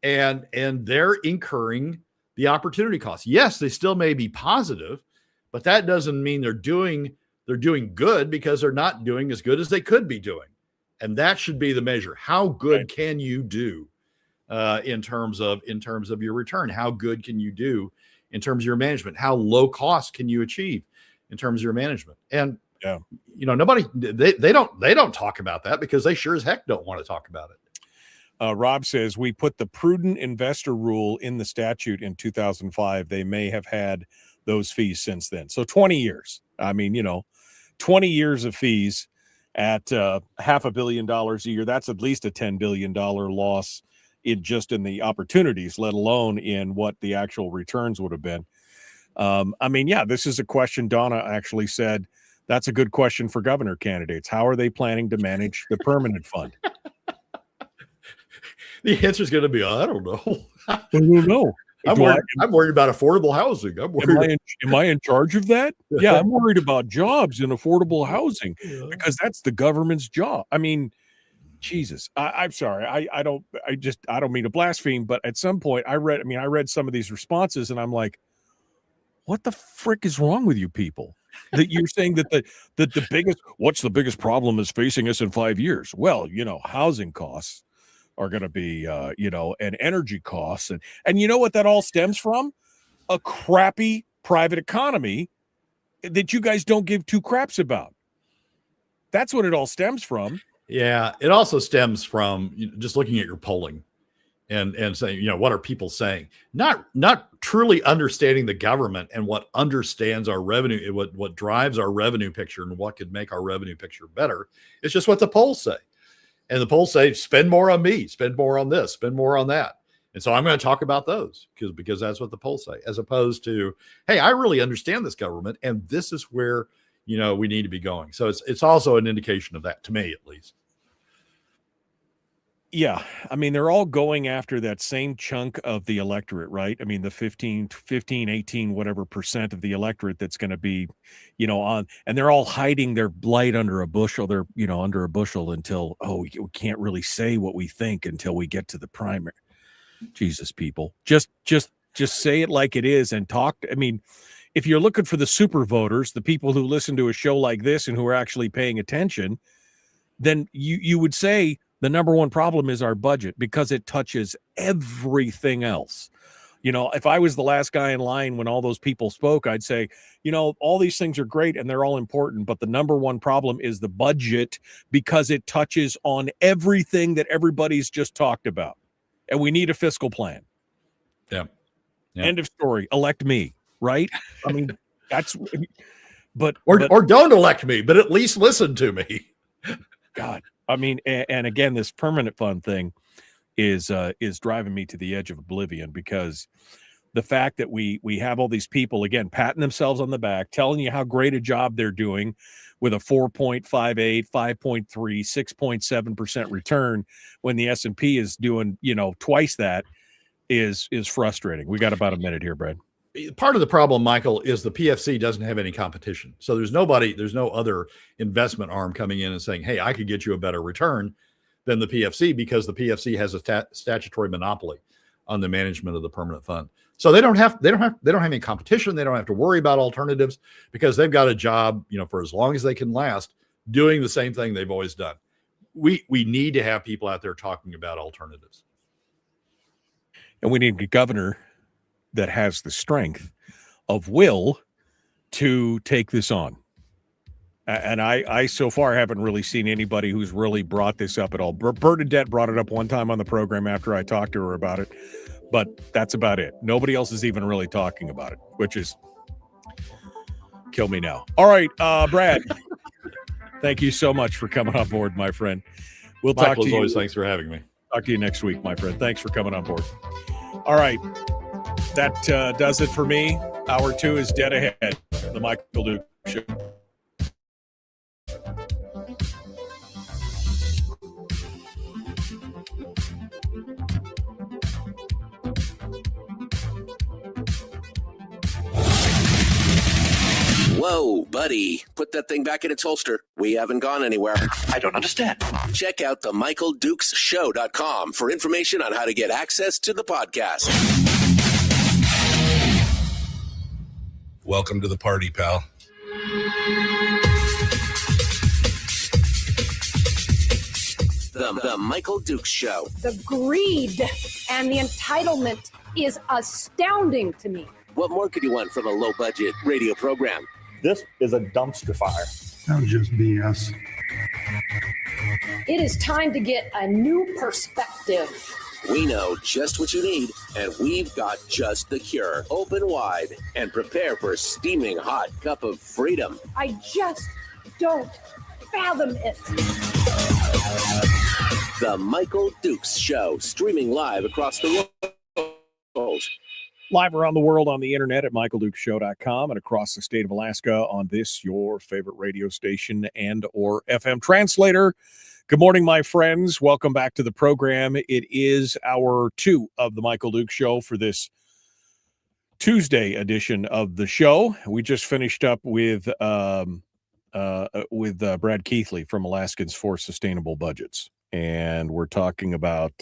And they're incurring the opportunity cost. Yes, they still may be positive, but that doesn't mean they're doing good, because they're not doing as good as they could be doing. And that should be the measure. How good can you do in terms of your return? How good can you do in terms of your management? How low cost can you achieve in terms of your management? And nobody, they don't talk about that, because they sure as heck don't want to talk about it. Rob says, "We put the prudent investor rule in the statute in 2005. They may have had those fees since then." So 20 years. I mean, 20 years of fees at $500 million a year. That's at least a $10 billion loss in the opportunities, let alone in what the actual returns would have been. This is a question Donna actually said, that's a good question for governor candidates. How are they planning to manage the permanent fund? The answer is going to be, I don't know. I don't know. I'm worried about affordable housing. Am I in charge of that? Yeah, I'm worried about jobs and affordable housing, because that's the government's job. I mean, Jesus, I'm sorry. I don't mean to blaspheme, but at some point I read some of these responses and I'm like, what the frick is wrong with you people? That you're saying that what's the biggest problem is facing us in 5 years? Well, housing costs are going to be, and energy costs. And you know what that all stems from? A crappy private economy that you guys don't give two craps about. That's what it all stems from. Yeah. It also stems from just looking at your polling and saying, what are people saying? Not truly understanding the government and what understands our revenue, what drives our revenue picture and what could make our revenue picture better. It's just what the polls say. And the polls say, spend more on me, spend more on this, spend more on that. And so I'm going to talk about those because that's what the polls say, as opposed to, hey, I really understand this government and this is where, we need to be going. So it's also an indication of that, to me, at least. Yeah. I mean, they're all going after that same chunk of the electorate, right? I mean, the 15, 18, whatever % of the electorate that's going to be, and they're all hiding their blight under a bushel. They're, under a bushel until, we can't really say what we think until we get to the primary. Jesus, people, just say it like it is and talk. I mean, if you're looking for the super voters, the people who listen to a show like this and who are actually paying attention, then you would say, the number one problem is our budget, because it touches everything else. If I was the last guy in line when all those people spoke, I'd say, all these things are great and they're all important, but the number one problem is the budget, because it touches on everything that everybody's just talked about. And we need a fiscal plan. Yeah. End of story. Elect me, right? I mean, or don't elect me, but at least listen to me. God. I mean, and again, this permanent fund thing is driving me to the edge of oblivion, because the fact that we have all these people, again, patting themselves on the back, telling you how great a job they're doing with a 4.58, 5.3, 6.7% return, when the S&P is doing, twice that, is frustrating. We got about a minute here, Brad. Part of the problem, Michael, is the PFC doesn't have any competition. So there's no other investment arm coming in and saying, hey, I could get you a better return than the PFC, because the PFC has a statutory monopoly on the management of the permanent fund. So they don't have any competition. They don't have to worry about alternatives, because they've got a job, for as long as they can last, doing the same thing they've always done. We need to have people out there talking about alternatives. And we need a governor that has the strength of will to take this on. And I so far haven't really seen anybody who's really brought this up at all. Bernadette brought it up one time on the program after I talked to her about it, but that's about it. Nobody else is even really talking about it, which is kill me now. All right, Brad, thank you so much for coming on board, my friend. We'll Michael, talk to as you. always, thanks for having me. Talk to you next week, my friend. Thanks for coming on board. All right, that does it for me. Hour 2 is dead ahead. The Michael Duke Show. Whoa, buddy. Put that thing back in its holster. We haven't gone anywhere. I don't understand. Check out the MichaelDukesShow.com for information on how to get access to the podcast. Welcome to the party, pal. The Michael Dukes Show. The greed and the entitlement is astounding to me. What more could you want from a low-budget radio program? This is a dumpster fire. That was just BS. It is time to get a new perspective. We know just what you need, and we've got just the cure. Open wide and prepare for a steaming hot cup of freedom. I just don't fathom it. The Michael Dukes Show, streaming live across the world. Live around the world on the internet at michaeldukeshow.com and across the state of Alaska on this, your favorite radio station and or FM translator. Good morning, my friends. Welcome back to the program. It is hour 2 of the Michael Duke Show for this Tuesday edition of the show. We just finished up with Brad Keithley from Alaskans for Sustainable Budgets. And we're talking about,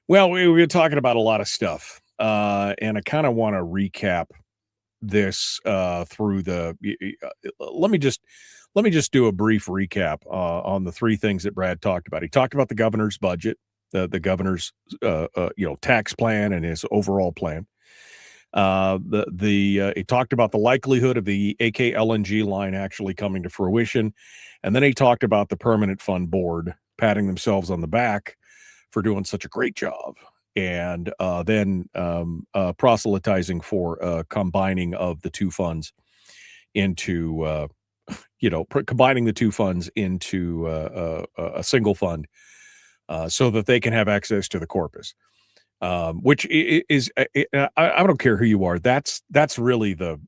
we're talking about a lot of stuff. And I kind of want to recap this through the. Let me just do a brief recap on the 3 things that Brad talked about. He talked about the governor's budget, the governor's tax plan and his overall plan. He talked about the likelihood of the AKLNG line actually coming to fruition, and then he talked about the Permanent Fund Board patting themselves on the back for doing such a great job. And then proselytizing for combining of the 2 funds into, combining the 2 funds into a single fund so that they can have access to the corpus, which is, I don't care who you are. That's really the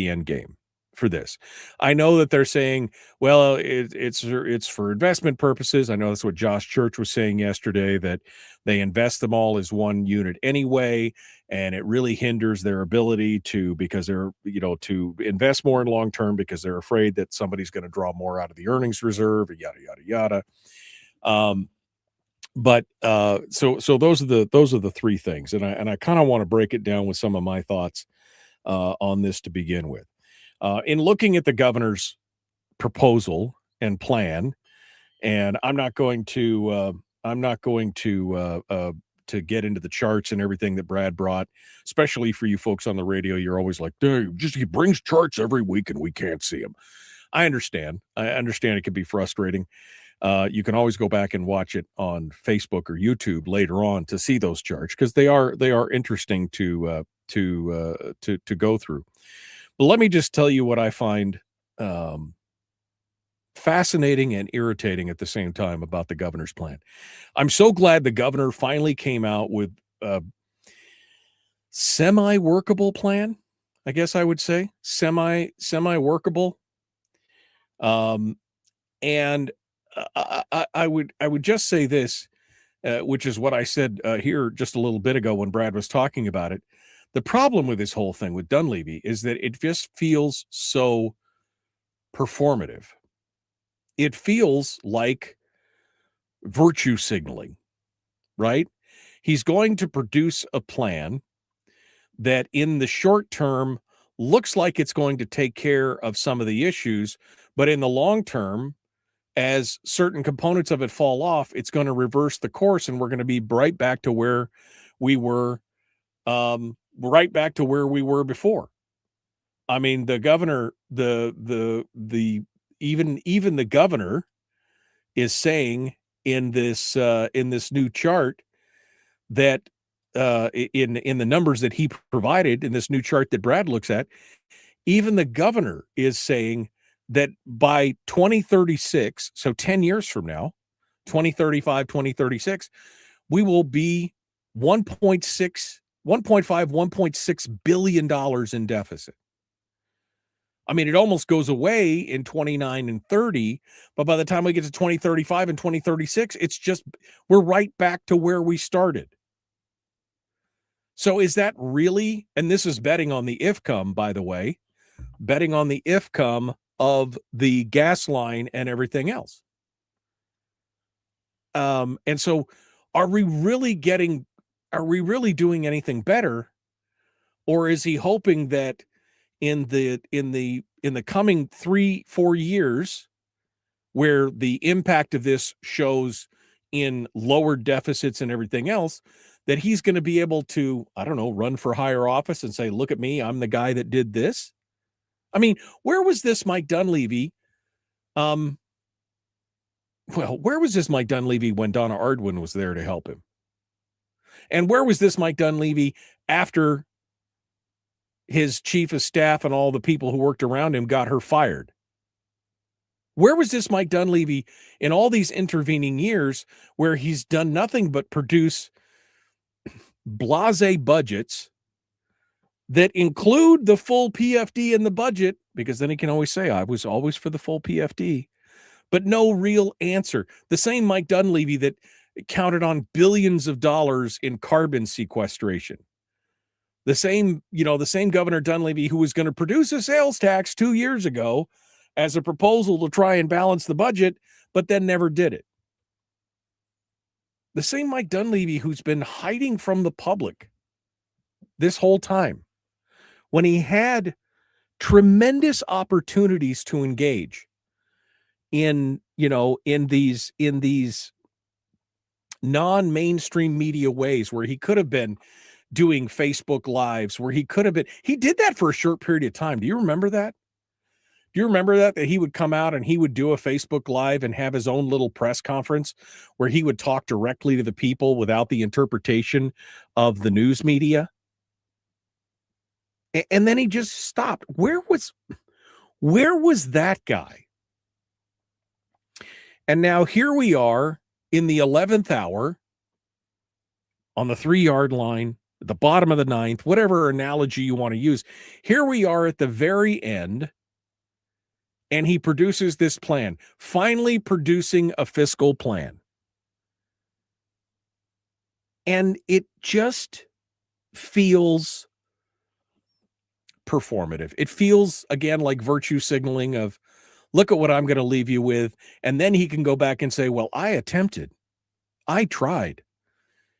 end game for this. I know that they're saying, well, it's for investment purposes. I know that's what Josh Church was saying yesterday, that they invest them all as one unit anyway, and it really hinders their ability to invest more in long term because they're afraid that somebody's going to draw more out of the earnings reserve, yada yada yada. So those are the 3 things, and I kind of want to break it down with some of my thoughts on this to begin with. In looking at the governor's proposal and plan, and I'm not going to get into the charts and everything that Brad brought, especially for you folks on the radio. You're always like, dude, he brings charts every week and we can't see them. I understand it can be frustrating. You can always go back and watch it on Facebook or YouTube later on to see those charts, because they are interesting to go through. But let me just tell you what I find fascinating and irritating at the same time about the governor's plan. I'm so glad the governor finally came out with a semi-workable plan, I guess I would say. Semi-workable. And I would just say this, which is what I said here just a little bit ago when Brad was talking about it. The problem with this whole thing with Dunleavy is that it just feels so performative. It feels like virtue signaling, right? He's going to produce a plan that in the short term looks like it's going to take care of some of the issues, but in the long term as certain components of it fall off, it's going to reverse the course, and we're going to be right back to where we were, right back to where we were before. I mean, the governor, even the governor is saying in this new chart that in the numbers that he provided in this new chart that Brad looks at, even the governor is saying that by 2036, so 10 years from now, 2035, 2036, we will be 1.6 billion dollars in deficit. I mean, it almost goes away in 29 and 30, but by the time we get to 2035 and 2036, we're right back to where we started. So is that really, and this is betting on the IFCOM, by the way, betting on the IFCOM of the gas line and everything else. And so are we really doing anything better? Or is he hoping that in the coming 3-4 years, where the impact of this shows in lower deficits and everything else, that he's going to be able to, I don't know, run for higher office and say, look at me, I'm the guy that did this? I mean, where was this Mike Dunleavy? Where was this Mike Dunleavy when Donna Ardwin was there to help him? And where was this Mike Dunleavy after his chief of staff and all the people who worked around him got her fired? Where was this Mike Dunleavy in all these intervening years where he's done nothing but produce blasé budgets that include the full PFD in the budget, because then he can always say, I was always for the full PFD, but no real answer. The same Mike Dunleavy that counted on billions of dollars in carbon sequestration. The same Governor Dunleavy who was going to produce a sales tax 2 years ago as a proposal to try and balance the budget, but then never did it. The same Mike Dunleavy who's been hiding from the public this whole time, when he had tremendous opportunities to engage in these non-mainstream media ways, where he could have been doing Facebook Lives, where he did that for a short period of time. Do you remember that? Do you remember that he would come out and he would do a Facebook Live and have his own little press conference where he would talk directly to the people without the interpretation of the news media? And then he just stopped. Where was that guy? And now here we are in the 11th hour on the 3-yard line, at the bottom of the 9th, whatever analogy you want to use. Here we are at the very end, and he produces this plan, finally producing a fiscal plan. And it just feels performative. It feels, again, like virtue signaling of, look at what I'm going to leave you with. And then he can go back and say, well, I attempted. I tried.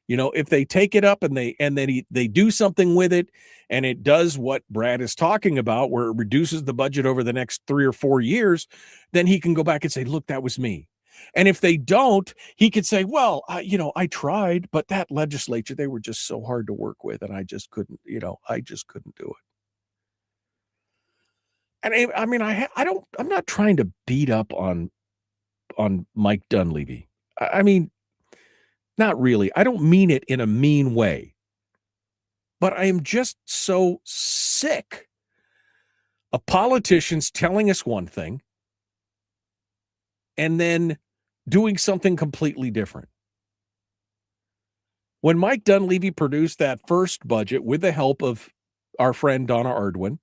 If they take it up and they do something with it, and it does what Brad is talking about, where it reduces the budget over the next 3 or 4 years, then he can go back and say, look, that was me. And if they don't, he could say, well, I tried, but that legislature, they were just so hard to work with, and I just couldn't do it. And I mean, I'm not trying to beat up on Mike Dunleavy. I mean, not really. I don't mean it in a mean way. But I am just so sick of politicians telling us one thing and then doing something completely different. When Mike Dunleavy produced that first budget with the help of our friend Donna Ardwin,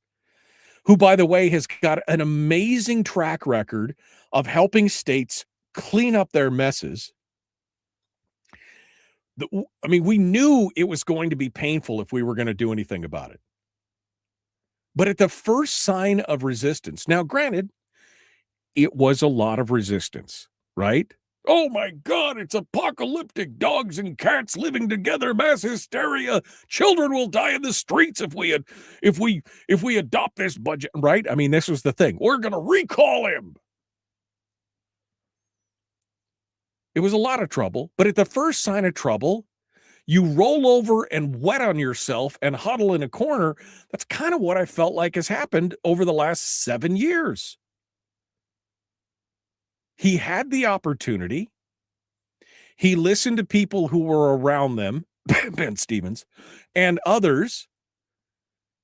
who, by the way, has got an amazing track record of helping states clean up their messes. We knew it was going to be painful if we were going to do anything about it. But at the first sign of resistance, now granted, it was a lot of resistance, right? Oh my God, it's apocalyptic. Dogs and cats living together, mass hysteria. Children will die in the streets if we adopt this budget, right? I mean, this was the thing. We're going to recall him. It was a lot of trouble. But at the first sign of trouble, you roll over and wet on yourself and huddle in a corner. That's kind of what I felt like has happened over the last 7 years. He had the opportunity. He listened to people who were around them, Ben Stevens, and others,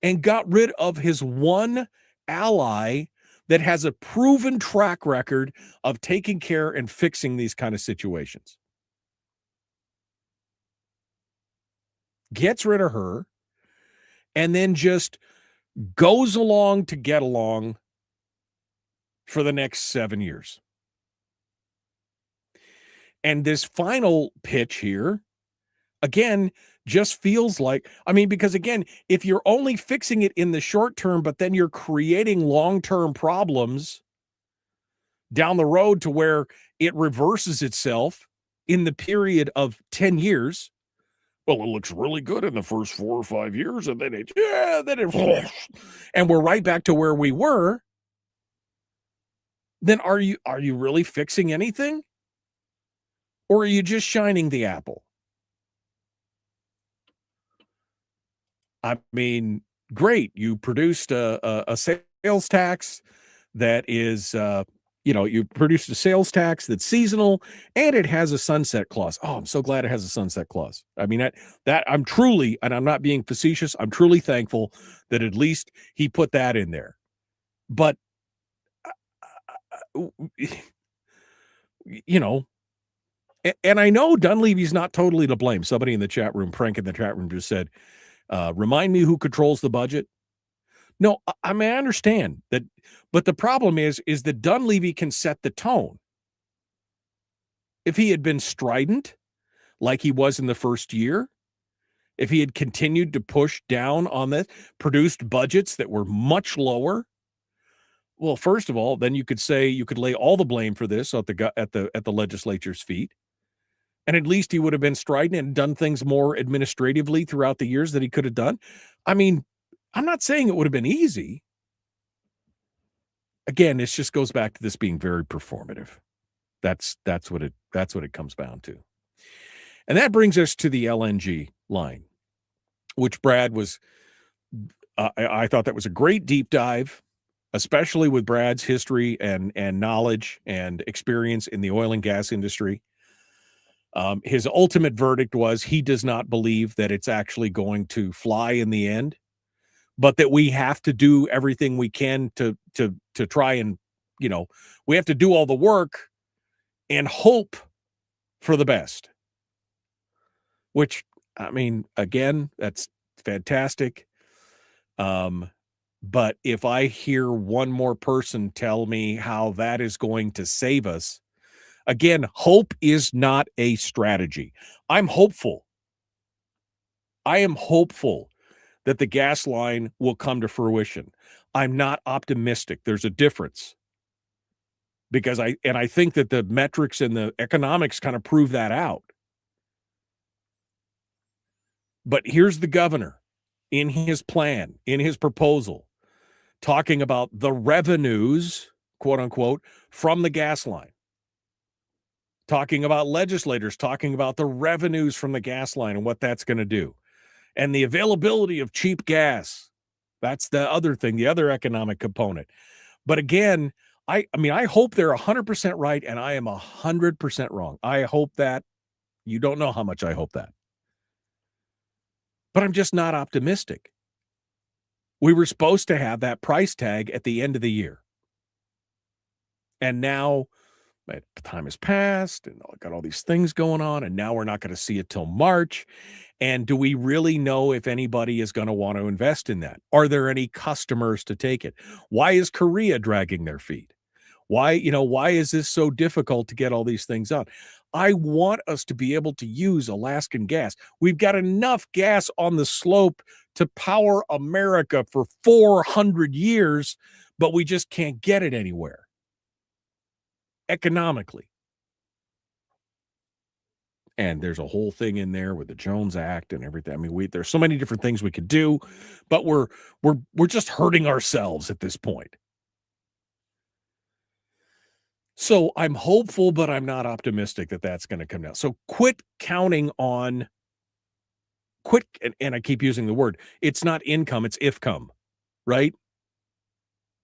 and got rid of his one ally that has a proven track record of taking care and fixing these kind of situations. Gets rid of her, and then just goes along to get along for the next 7 years. And this final pitch here, again, just feels like, because again, if you're only fixing it in the short term, but then you're creating long-term problems down the road to where it reverses itself in the period of 10 years, well, it looks really good in the first 4 or 5 years, and then and we're right back to where we were. Then are you really fixing anything? Or are you just shining the apple? Great. You produced a sales tax that is, you produced a sales tax that's seasonal, and it has a sunset clause. Oh, I'm so glad it has a sunset clause. That I'm truly, and I'm not being facetious, I'm truly thankful that at least he put that in there. But, and I know Dunleavy's not totally to blame. Somebody in the chat room, Frank in the chat room, just said, remind me who controls the budget. No, I understand that, but the problem is that Dunleavy can set the tone. If he had been strident, like he was in the first year, if he had continued to push down on this, produced budgets that were much lower, well, first of all, then you could lay all the blame for this at the legislature's feet. And at least he would have been strident and done things more administratively throughout the years that he could have done. I'm not saying it would have been easy. Again, it just goes back to this being very performative. That's what it comes down to. And that brings us to the LNG line, which Brad was, I thought that was a great deep dive, especially with Brad's history and knowledge and experience in the oil and gas industry. His ultimate verdict was he does not believe that it's actually going to fly in the end, but that we have to do everything we can to try and, we have to do all the work and hope for the best. Which, again, that's fantastic. But if I hear one more person tell me how that is going to save us, again, hope is not a strategy. I'm hopeful. I am hopeful that the gas line will come to fruition. I'm not optimistic. There's a difference. Because I think that the metrics and the economics kind of prove that out. But here's the governor in his plan, in his proposal, talking about the revenues, quote unquote, from the gas line. Talking about legislators, talking about the revenues from the gas line and what that's going to do. And the availability of cheap gas. That's the other thing, the other economic component. But again, I hope they're 100% right, and I am 100% wrong. I hope that. You don't know how much I hope that. But I'm just not optimistic. We were supposed to have that price tag at the end of the year. And now time has passed, and I got all these things going on, and now we're not going to see it till March. And do we really know if anybody is going to want to invest in that? Are there any customers to take it? Why is Korea dragging their feet? Why is this so difficult to get all these things out? I want us to be able to use Alaskan gas. We've got enough gas on the slope to power America for 400 years, but we just can't get it anywhere economically. And there's a whole thing in there with the Jones Act and everything. There's so many different things we could do, but we're just hurting ourselves at this point. So I'm hopeful, but I'm not optimistic that that's going to come down. So quit counting on and I keep using the word, it's not income, it's ifcome, right?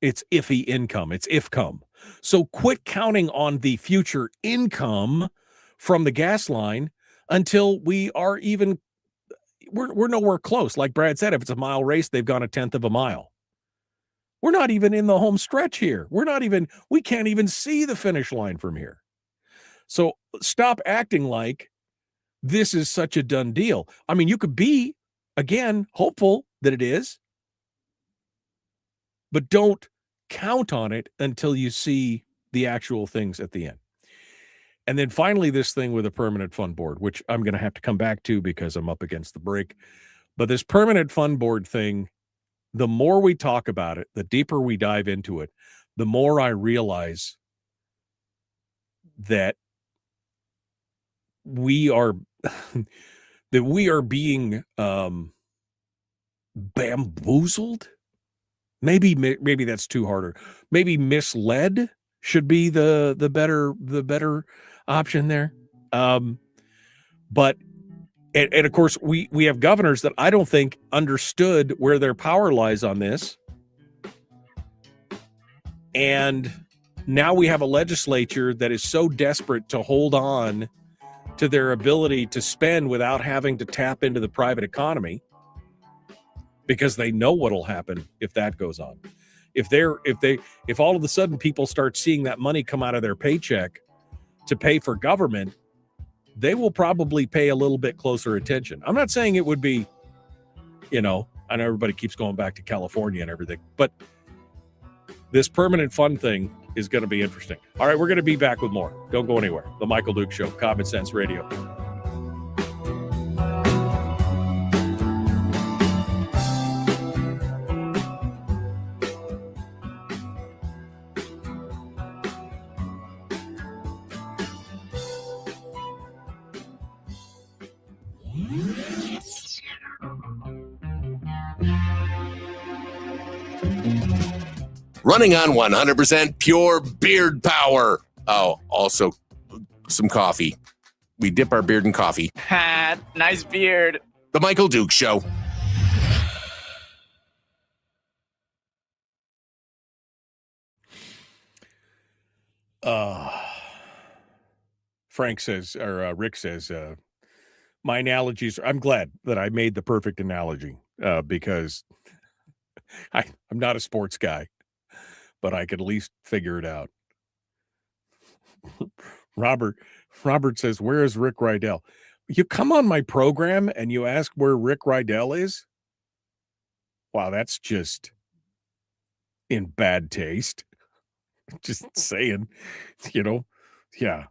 It's iffy income, it's ifcome. So quit counting on the future income from the gas line until we are even, we're nowhere close. Like Brad said, if it's a mile race, they've gone 1/10 of a mile. We're not even in the home stretch here. We can't even see the finish line from here. So stop acting like this is such a done deal. I mean, you could be, again, hopeful that it is, but don't count on it until you see the actual things at the end. And then finally, this thing with a permanent fund board, which I'm going to have to come back to because I'm up against the break. But this permanent fund board thing, the more we talk about it, the deeper we dive into it, the more I realize that we are being bamboozled. Maybe that's too harder. Maybe misled should be the better option there. But of course we have governors that I don't think understood where their power lies on this. And now we have a legislature that is so desperate to hold on to their ability to spend without having to tap into the private economy, because they know what'll happen if that goes on. If all of a sudden people start seeing that money come out of their paycheck to pay for government, they will probably pay a little bit closer attention. I'm not saying it would be, I know everybody keeps going back to California and everything, but this permanent fund thing is going to be interesting. All right, we're going to be back with more. Don't go anywhere. The Michael Duke Show, Common Sense Radio. Running on 100% pure beard power. Oh, also some coffee. We dip our beard in coffee. Nice beard. The Michael Duke Show. Frank says, or Rick says, my analogies, I'm glad that I made the perfect analogy because I'm not a sports guy, but I could at least figure it out. Robert says, where is Rick Rydell? You come on my program and you ask where Rick Rydell is? Wow, that's just in bad taste. Just saying, yeah.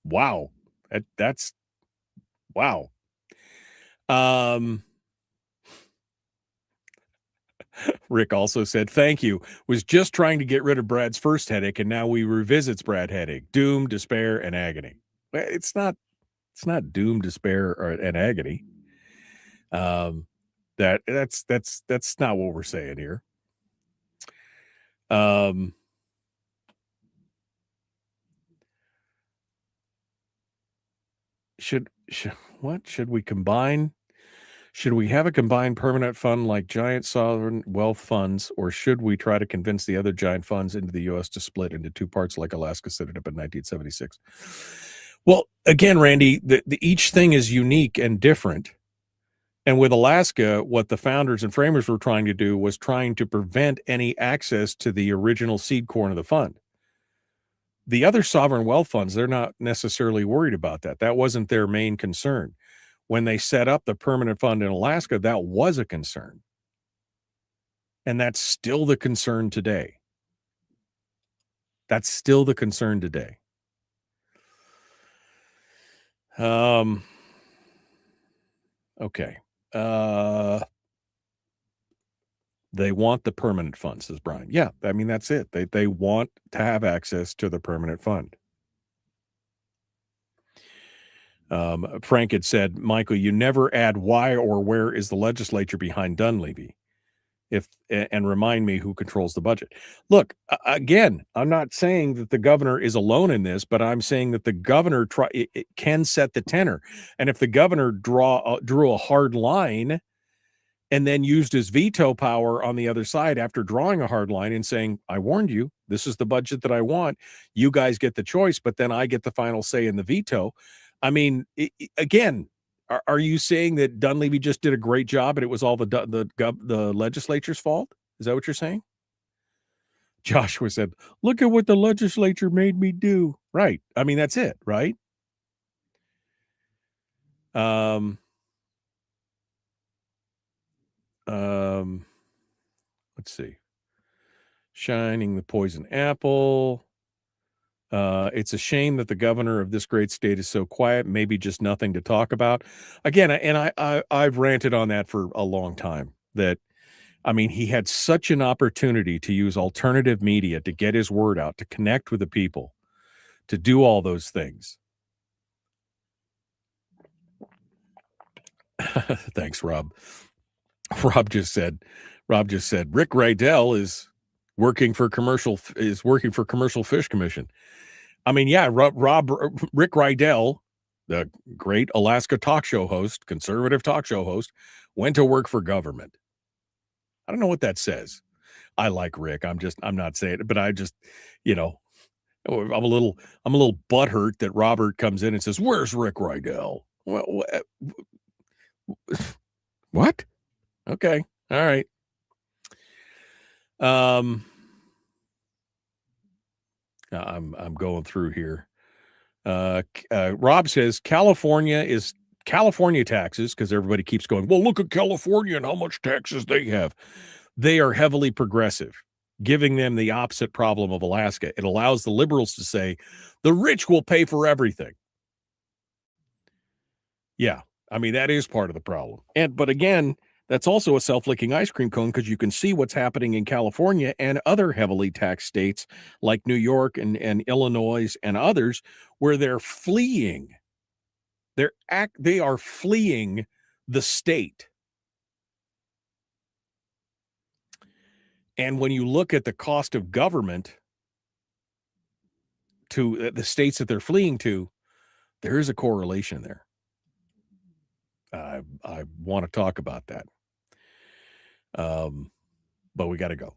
Wow. That's wow. Rick also said, thank you. Was just trying to get rid of Brad's first headache, and now we revisits Brad headache. Doom, despair, and agony. Well, it's not doom, despair, and agony. That's not what we're saying here. Should we combine? Should we have a combined permanent fund like giant sovereign wealth funds, or should we try to convince the other giant funds into the U.S. to split into two parts like Alaska set it up in 1976? Well, again, Randy, each thing is unique and different. And with Alaska, what the founders and framers were trying to do was trying to prevent any access to the original seed corn of the fund. The other sovereign wealth funds, they're not necessarily worried about that. That wasn't their main concern. When they set up the permanent fund in Alaska, that was a concern. And that's still the concern today. That's still the concern today. Okay. They want the permanent fund, says Brian. Yeah, I mean, that's it. They want to have access to the permanent fund. Frank had said, Michael, you never add why or where is the legislature behind Dunleavy. and remind me who controls the budget. Look, again, I'm not saying that the governor is alone in this, but I'm saying that the governor can set the tenor. And if the governor drew a hard line and then used his veto power on the other side after drawing a hard line and saying, I warned you, this is the budget that I want. You guys get the choice, but then I get the final say in the veto. I mean, again, are you saying that Dunleavy just did a great job and it was all the legislature's fault? Is that what you're saying? Joshua said, look at what the legislature made me do. Right. I mean, that's it, right? Let's see. Shining the poison apple. It's a shame that the governor of this great state is so quiet, maybe just nothing to talk about. Again, and I've ranted on that for a long time, that, I mean, he had such an opportunity to use alternative media to get his word out, to connect with the people, to do all those things. Thanks, Rob. Rob just said, Rick Rydell is working for Commercial Fish Commission. I mean, yeah, Rick Rydell, the great Alaska talk show host, conservative talk show host, went to work for government. I don't know what that says. I like Rick. I'm not saying it, but I just, I'm a little butthurt that Robert comes in and says, "Where's Rick Rydell?" Well, what? Okay. All right. I'm going through here. Rob says California taxes, because everybody keeps going, well, look at California and how much taxes they have. They are heavily progressive, giving them the opposite problem of Alaska. It allows the liberals to say the rich will pay for everything. Yeah, I mean, that is part of the problem. But again, that's also a self-licking ice cream cone, because you can see what's happening in California and other heavily taxed states like New York and Illinois and others, where they're fleeing. They are fleeing the state. And when you look at the cost of government to the states that they're fleeing to, there is a correlation there. I want to talk about that. But we got to go.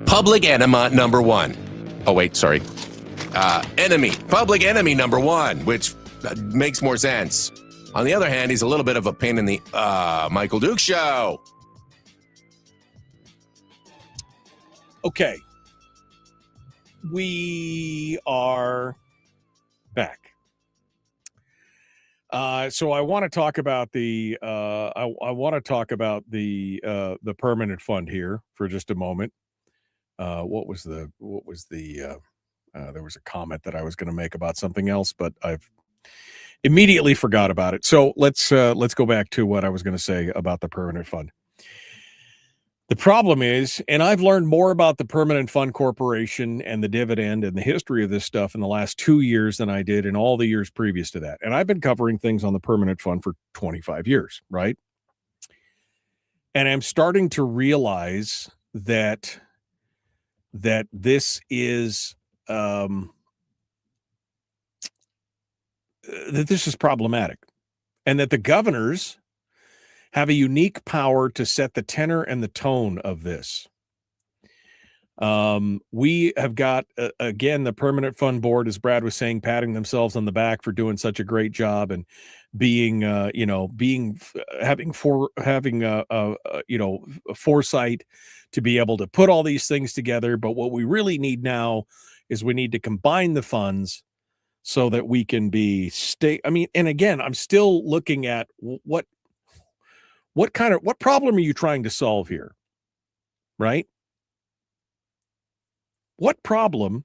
Public enema number one. Oh, wait, sorry. Public enemy number one, which makes more sense. On the other hand, he's a little bit of a pain in the Michael Duke Show. Okay. We are back. So I want to talk about the the permanent fund here for just a moment. There was a comment that I was going to make about something else, but I've immediately forgot about it. So let's go back to what I was going to say about the permanent fund. The problem is, and I've learned more about the Permanent Fund Corporation and the dividend and the history of this stuff in the last 2 years than I did in all the years previous to that. And I've been covering things on the Permanent Fund for 25 years, right? And I'm starting to realize that this is that this is problematic, and that the governors have a unique power to set the tenor and the tone of this. We have got, again, the Permanent Fund Board, as Brad was saying, patting themselves on the back for doing such a great job and having foresight to be able to put all these things together. But what we really need now is we need to combine the funds so that we can and again, I'm still looking at what problem are you trying to solve here, right? What problem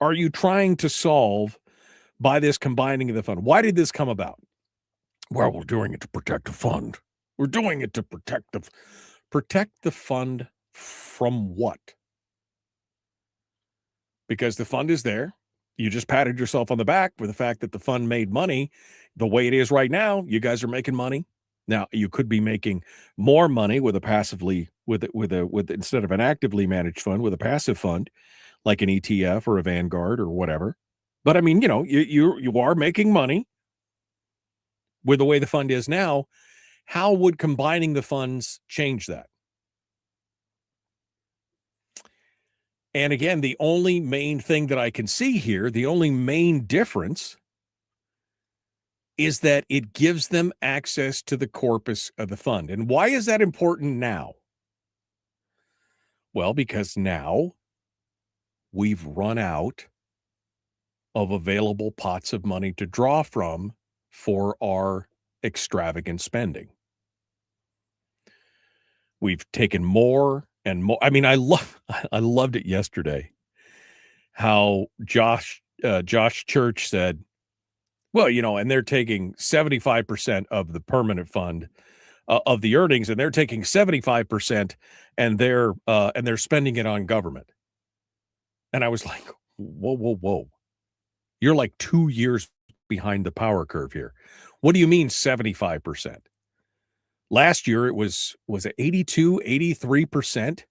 are you trying to solve by this combining of the fund? Why did this come about? Well, we're doing it to protect the fund. We're doing it to protect the fund from what? Because the fund is there. you just patted yourself on the back for the fact that the fund made money. The way it is right now, you guys are making money. Now you could be making more money with a passively with instead of an actively managed fund with a passive fund like an ETF or a Vanguard or whatever. But I mean, you are making money with the way the fund is now. How would combining the funds change that? And again, the only main thing that I can see here, the only main difference is that it gives them access to the corpus of the fund. And why is that important now? Well, because now we've run out of available pots of money to draw from for our extravagant spending. We've taken more and more. I mean, I loved it yesterday how Josh Church said, well, and they're taking 75% of the permanent fund of the earnings, and they're taking 75% and they're spending it on government. And I was like, whoa. You're like 2 years behind the power curve here. What do you mean 75%? Last year, it was it 82, 83%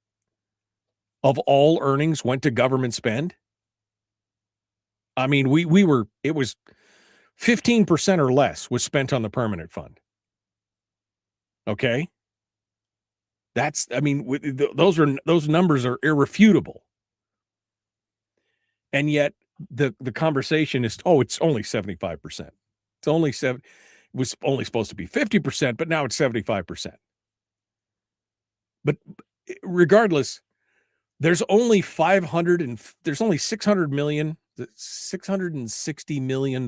of all earnings went to government spend? I mean, it was 15% or less was spent on the permanent fund. Okay? Those numbers are irrefutable. And yet the conversation is, it's only 75%. It's only it was only supposed to be 50%, but now it's 75%. But regardless, there's only $660 million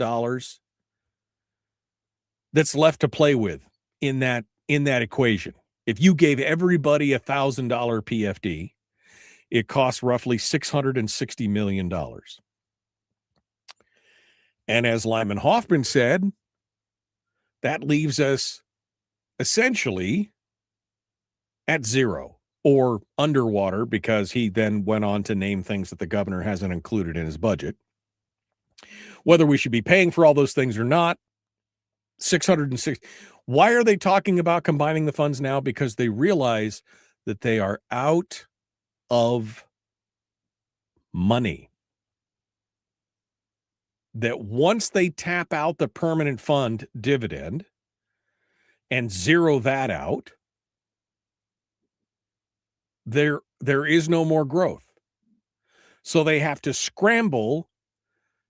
that's left to play with in that equation. If you gave everybody $1,000 PFD, it costs roughly $660 million. And as Lyman Hoffman said, that leaves us essentially at zero or underwater, because he then went on to name things that the governor hasn't included in his budget. Whether we should be paying for all those things or not, 660. Why are they talking about combining the funds now? Because they realize that they are out of money. That once they tap out the permanent fund dividend and zero that out, there is no more growth. So they have to scramble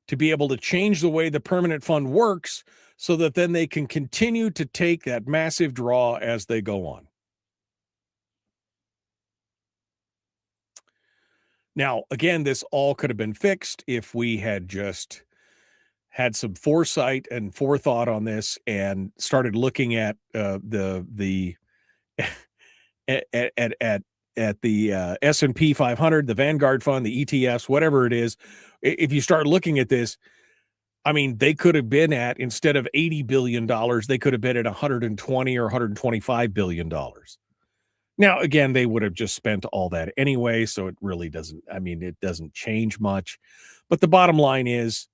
to be able to change the way the permanent fund works so that then they can continue to take that massive draw as they go on. Now, again, this all could have been fixed if we had just had some foresight and forethought on this and started looking at the S&P 500, the Vanguard fund, the ETFs, whatever it is. If you start looking at this, I mean, they could have been at, instead of $80 billion, they could have been at $120 or $125 billion. Now, again, they would have just spent all that anyway, so it really doesn't, it doesn't change much. But the bottom line is,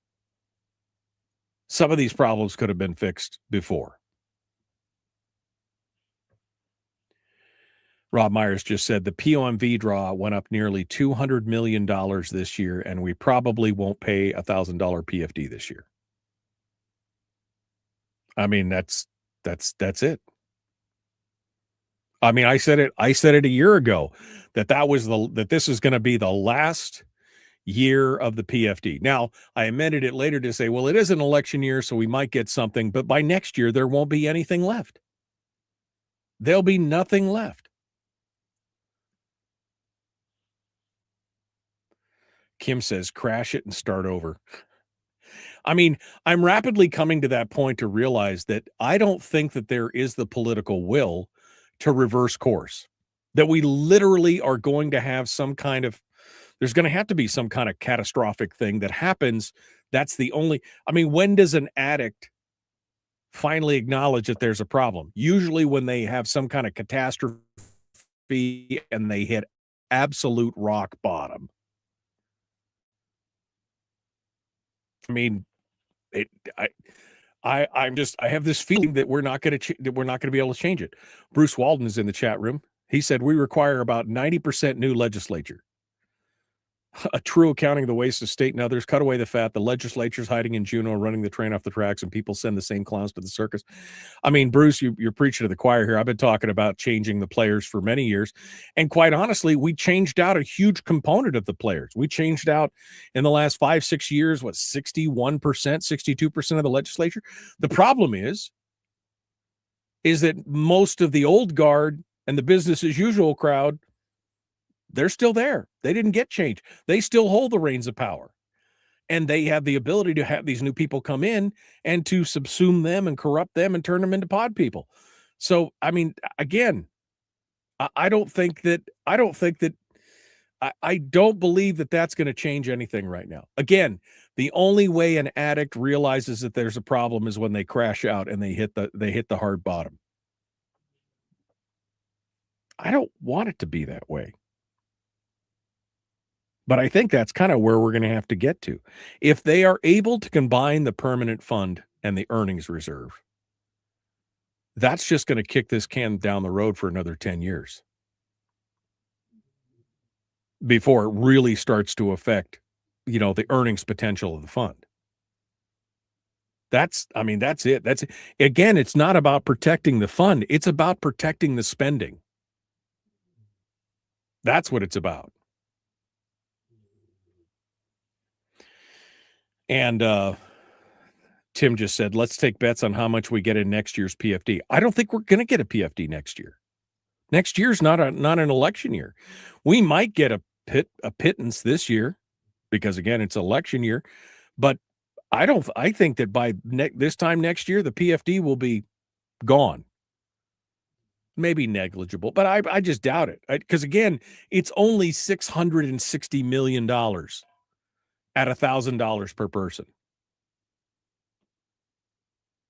some of these problems could have been fixed before. Rob Myers just said the POMV draw went up nearly $200 million this year, and we probably won't pay $1,000 PFD this year. I mean, that's it. I mean, I said it a year ago that this is going to be the last year of the PFD. Now, I amended it later to say, well, it is an election year, so we might get something, but by next year there won't be anything left. There'll be nothing left. Kim says, crash it and start over. I mean, I'm rapidly coming to that point to realize that I don't think that there is the political will to reverse course, that we literally are going to have there's going to have to be some kind of catastrophic thing that happens. That's the only, when does an addict finally acknowledge that there's a problem? Usually when they have some kind of catastrophe and they hit absolute rock bottom. I mean, I have this feeling that we're not going to be able to change it. Bruce Walden is in the chat room. He said we require about 90% new legislature. A true accounting of the waste of state and others. Cut away the fat. The legislature's hiding in Juneau, running the train off the tracks, and people send the same clowns to the circus. I mean, Bruce, you're preaching to the choir here. I've been talking about changing the players for many years. And quite honestly, we changed out a huge component of the players. We changed out in the last 5-6 years, 61%, 62% of the legislature. The problem is that most of the old guard and the business as usual crowd, they're still there. They didn't get changed. They still hold the reins of power. And they have the ability to have these new people come in and to subsume them and corrupt them and turn them into pod people. So, I mean, again, I don't believe that that's going to change anything right now. Again, the only way an addict realizes that there's a problem is when they crash out and they hit the hard bottom. I don't want it to be that way. But I think that's kind of where we're going to have to get to. If they are able to combine the permanent fund and the earnings reserve, that's just going to kick this can down the road for another 10 years before it really starts to affect, the earnings potential of the fund. That's it. Again, it's not about protecting the fund. It's about protecting the spending. That's what it's about. And Tim just said, let's take bets on how much we get in next year's PFD. I don't think we're going to get a PFD next year. Next year's not an election year. We might get a pittance this year because, again, it's election year. But I think that by this time next year, the PFD will be gone. Maybe negligible, but I just doubt it. Because, again, it's only $660 million. At $1,000 per person.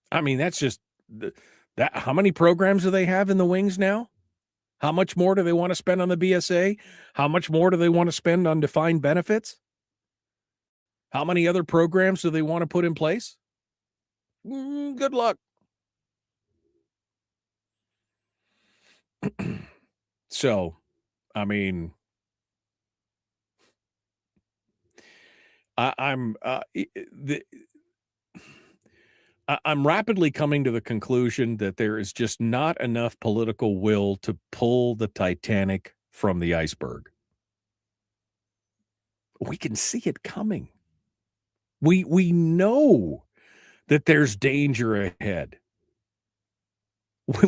I mean, that's just that. How many programs do they have in the wings now? How much more do they want to spend on the BSA? How much more do they want to spend on defined benefits? How many other programs do they want to put in place? Good luck. So, I mean, I'm rapidly coming to the conclusion that there is just not enough political will to pull the Titanic from the iceberg. We can see it coming. We know that there's danger ahead.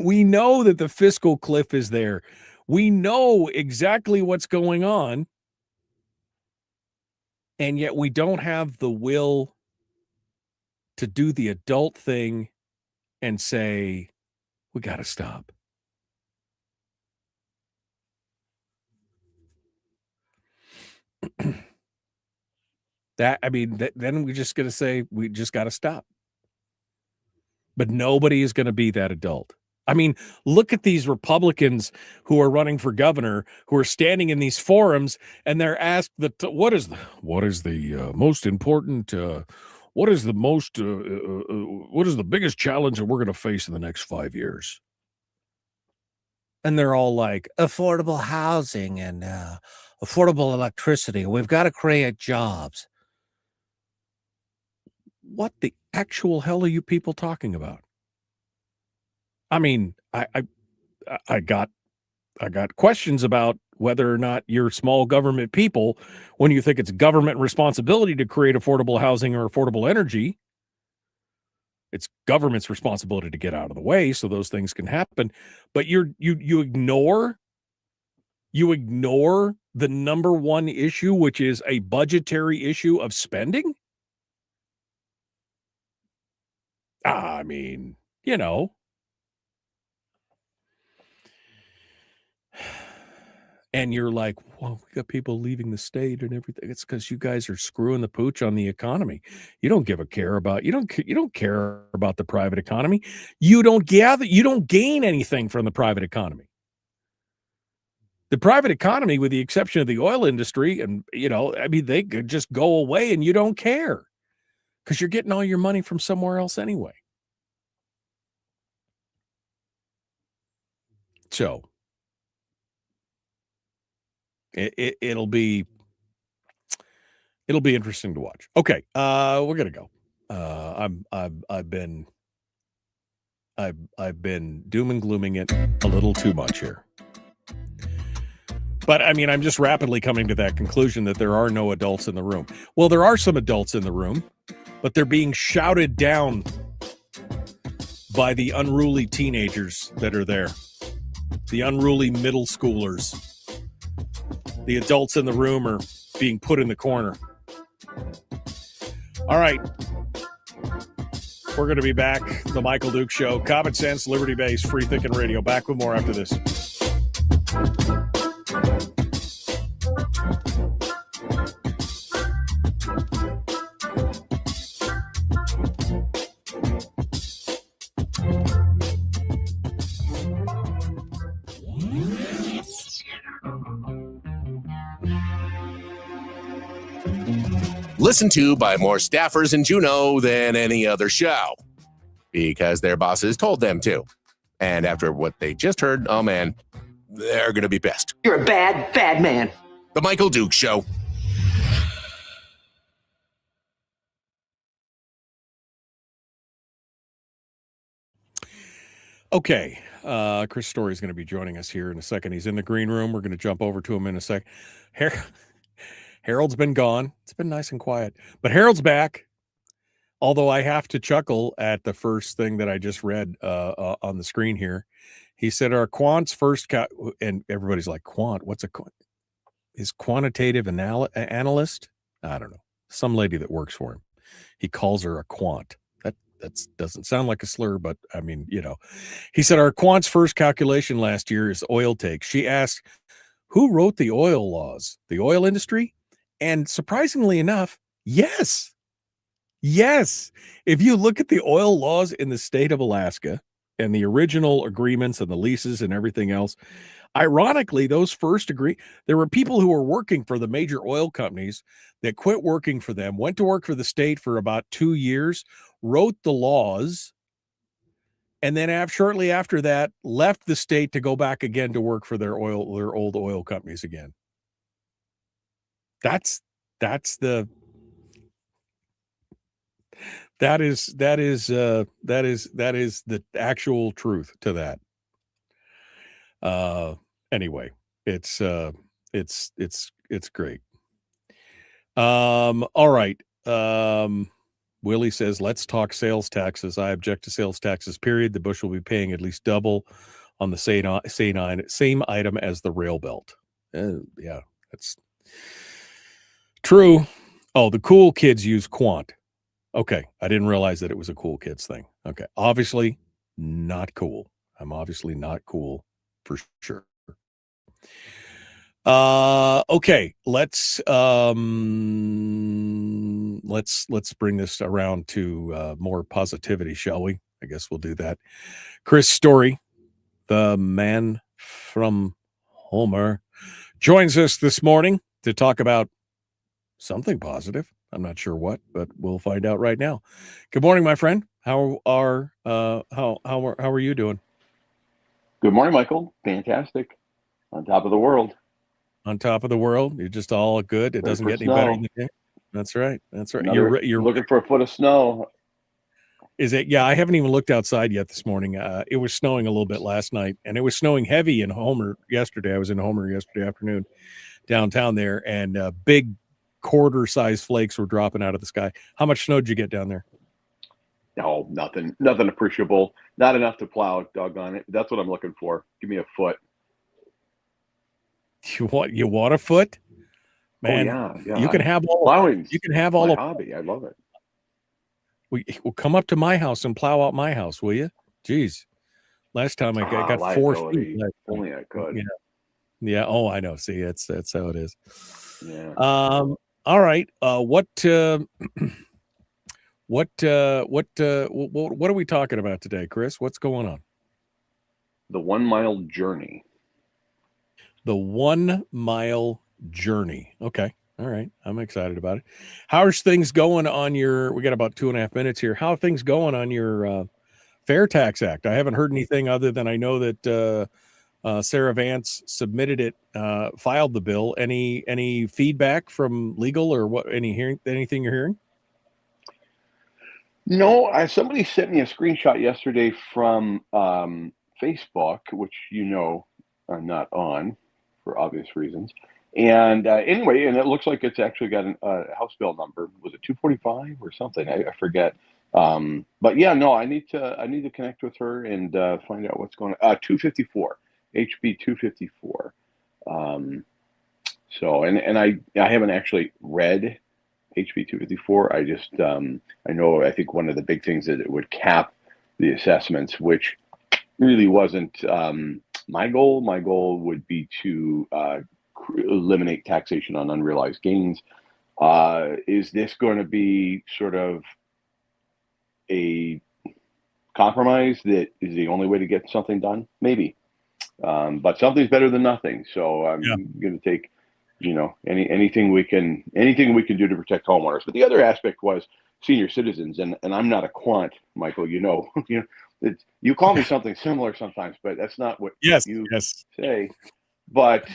We know that the fiscal cliff is there. We know exactly what's going on. And yet we don't have the will to do the adult thing and say, we got to stop. Then we're just going to say, we just got to stop. But nobody is going to be that adult. I mean, look at these Republicans who are running for governor, who are standing in these forums, and they're asked what is the biggest challenge that we're going to face in the next 5 years? And they're all like, affordable housing and affordable electricity. We've got to create jobs. What the actual hell are you people talking about? I mean, I got questions about whether or not you're small government people when you think it's government responsibility to create affordable housing or affordable energy. It's government's responsibility to get out of the way so those things can happen. But you ignore the number one issue, which is a budgetary issue of spending. I mean, and you're like, well, we got people leaving the state and everything. It's because you guys are screwing the pooch on the economy. You don't care about the private economy. You don't gain anything from the private economy. The private economy, with the exception of the oil industry, and they could just go away and you don't care because you're getting all your money from somewhere else anyway. So it'll be interesting to watch. Okay, we're gonna go. I've been doom and glooming it a little too much here. But I mean, I'm just rapidly coming to that conclusion that there are no adults in the room. Well, there are some adults in the room, but they're being shouted down by the unruly teenagers that are there. The unruly middle schoolers. The adults in the room are being put in the corner. All right. We're going to be back. The Michael Duke Show. Common sense, liberty-based, free thinking radio. Back with more after this. Listened to by more staffers in Juneau than any other show because their bosses told them to. And after what they just heard, oh man, they're going to be pissed. You're a bad, bad man. The Michael Duke Show. Okay. Chris Story is going to be joining us here in a second. He's in the green room. We're going to jump over to him in a sec. Harold's been gone. It's been nice and quiet. But Harold's back. Although I have to chuckle at the first thing that I just read on the screen here. He said our quant's first and everybody's like, quant, what's a quant? Is quantitative analyst? I don't know. Some lady that works for him. He calls her a quant. That doesn't sound like a slur, but I mean, you know. He said our quant's first calculation last year is oil take. She asked, who wrote the oil laws? The oil industry? And surprisingly enough, yes. Yes. If you look at the oil laws in the state of Alaska and the original agreements and the leases and everything else, ironically, those first there were people who were working for the major oil companies that quit working for them, went to work for the state for about 2 years, wrote the laws, and then shortly after that, left the state to go back again to work for their old oil companies again. That is the actual truth to that. Anyway, it's great. All right. Willie says, let's talk sales taxes. I object to sales taxes, period. The Bush will be paying at least double on the same item as the rail belt. Yeah, that's true. Oh, the cool kids use quant. Okay. I didn't realize that it was a cool kids thing. Okay. Obviously not cool. I'm obviously not cool for sure. Okay. Let's bring this around to more positivity, shall we? I guess we'll do that. Chris Story, the man from Homer, joins us this morning to talk about something positive. I'm not sure what, but we'll find out right now. Good morning, my friend. How are you doing? Good morning, Michael. Fantastic. On top of the world. On top of the world. You're just all good. It doesn't get any better than that. That's right. That's right. You're looking for a foot of snow. Is it? Yeah, I haven't even looked outside yet this morning. It was snowing a little bit last night, and it was snowing heavy in Homer yesterday. I was in Homer yesterday afternoon downtown there, and big quarter-sized flakes were dropping out of the sky. How much snow did you get down there? No, nothing appreciable. Not enough to plow, doggone it. That's what I'm looking for. Give me a foot. You want a foot? Man, yeah. You can have all plowing. You can have all my of hobby. I love it. We'll come up to my house and plow out my house, will you? Jeez. Last time I got 4 feet. Only I could. Yeah. Oh, I know. See, that's how it is. Yeah. All right. What are we talking about today, Chris? What's going on? The 1 mile journey. The 1 mile journey. Okay. All right. I'm excited about it. How's things going on your, we got about 2.5 minutes here. How are things going on your Fair Tax Act? I haven't heard anything other than I know that Sarah Vance submitted it, filed the bill. Any feedback from legal or what? Anything you're hearing? No, somebody sent me a screenshot yesterday from Facebook, which I'm not on for obvious reasons. And anyway, and it looks like it's actually got a House bill number. Was it 245 or something? I forget. But yeah, no, I need to connect with her and find out what's going on. 254, HB 254. So, and I haven't actually read HB 254. I just I think one of the big things that it would cap the assessments, which really wasn't my goal. My goal would be to eliminate taxation on unrealized gains. Is this going to be sort of a compromise that is the only way to get something done? Maybe, but something's better than nothing. So I'm going to take, anything we can do to protect homeowners. But the other aspect was senior citizens, and I'm not a quant, Michael. You call me something similar sometimes, but that's not what you say. But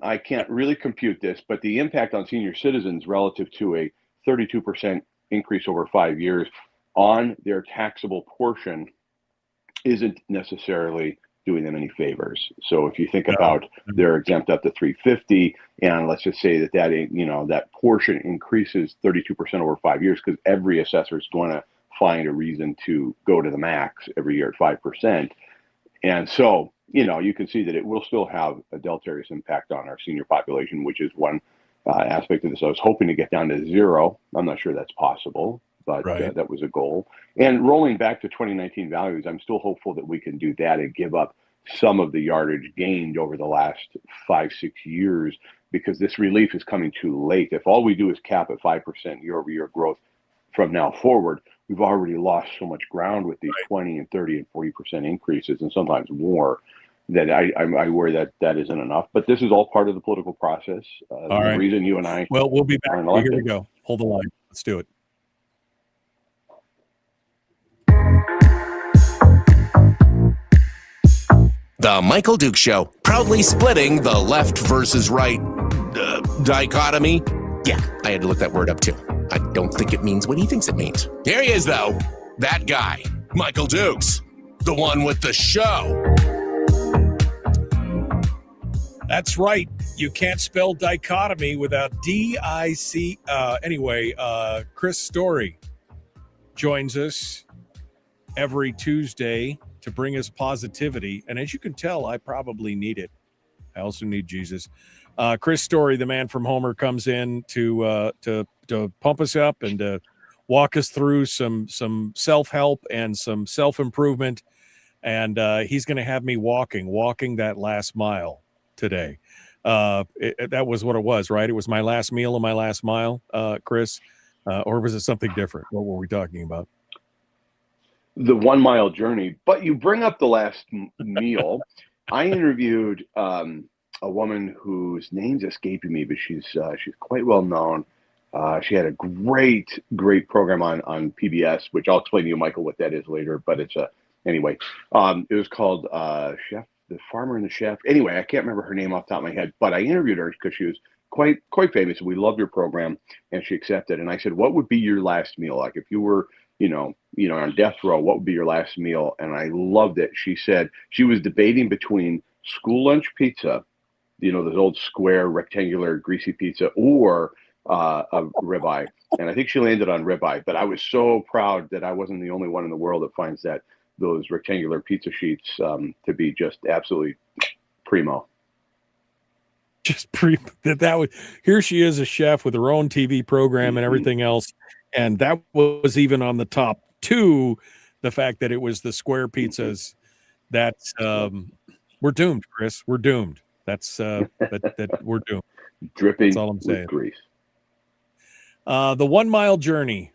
I can't really compute this. But the impact on senior citizens relative to a 32% increase over 5 years on their taxable portion isn't necessarily doing them any favors. So if you think about they're exempt up to 350, and let's just say that portion increases 32% over 5 years, because every assessor is going to find a reason to go to the max every year at 5%. And so, you can see that it will still have a deleterious impact on our senior population, which is one aspect of this. I was hoping to get down to 0. I'm not sure that's possible, but that was a goal. And rolling back to 2019 values, I'm still hopeful that we can do that and give up some of the yardage gained over the last 5-6 years, because this relief is coming too late. If all we do is cap at 5% year-over-year growth from now forward, we've already lost so much ground with these 20 and 30 and 40% increases, and sometimes more, that I worry that isn't enough. But this is all part of the political process. The reason you and I we'll be back. Here we go. Hold the line. Let's do it. The Michael Duke Show, proudly splitting the left versus right dichotomy. Yeah, I had to look that word up too. I don't think it means what he thinks it means. Here he is, though. That guy, Michael Dukes, the one with the show. That's right. You can't spell dichotomy without D-I-C. Anyway, Chris Story joins us every Tuesday to bring us positivity. And as you can tell, I probably need it. I also need Jesus. Chris Story, the man from Homer, comes in to pump us up and to walk us through some self-help and some self-improvement. And he's going to have me walking that last mile today. That was what it was, right? It was my last meal and my last mile, Chris, or was it something different? What were we talking about? The 1 mile journey. But you bring up the last meal. I interviewed a woman whose name's escaping me, but she's quite well known. She had a great program on PBS, which I'll explain to you, Michael, what that is later. But it's anyway. It was called Chef, the Farmer and the Chef. Anyway, I can't remember her name off the top of my head, but I interviewed her because she was quite famous. We loved your program, and she accepted. And I said, "What would be your last meal? Like if you were, on death row, what would be your last meal?" And I loved it. She said she was debating between school lunch pizza, those old square, rectangular, greasy pizza, or a ribeye. And I think she landed on ribeye. But I was so proud that I wasn't the only one in the world that finds those rectangular pizza sheets to be just absolutely primo. Just here she is, a chef with her own TV program and everything else. And that was even on the top 2, the fact that it was the square pizzas. That's we're doomed, Chris. We're doomed. That's that we're doomed. Dripping. That's all I'm saying. With grease. The 1 mile journey,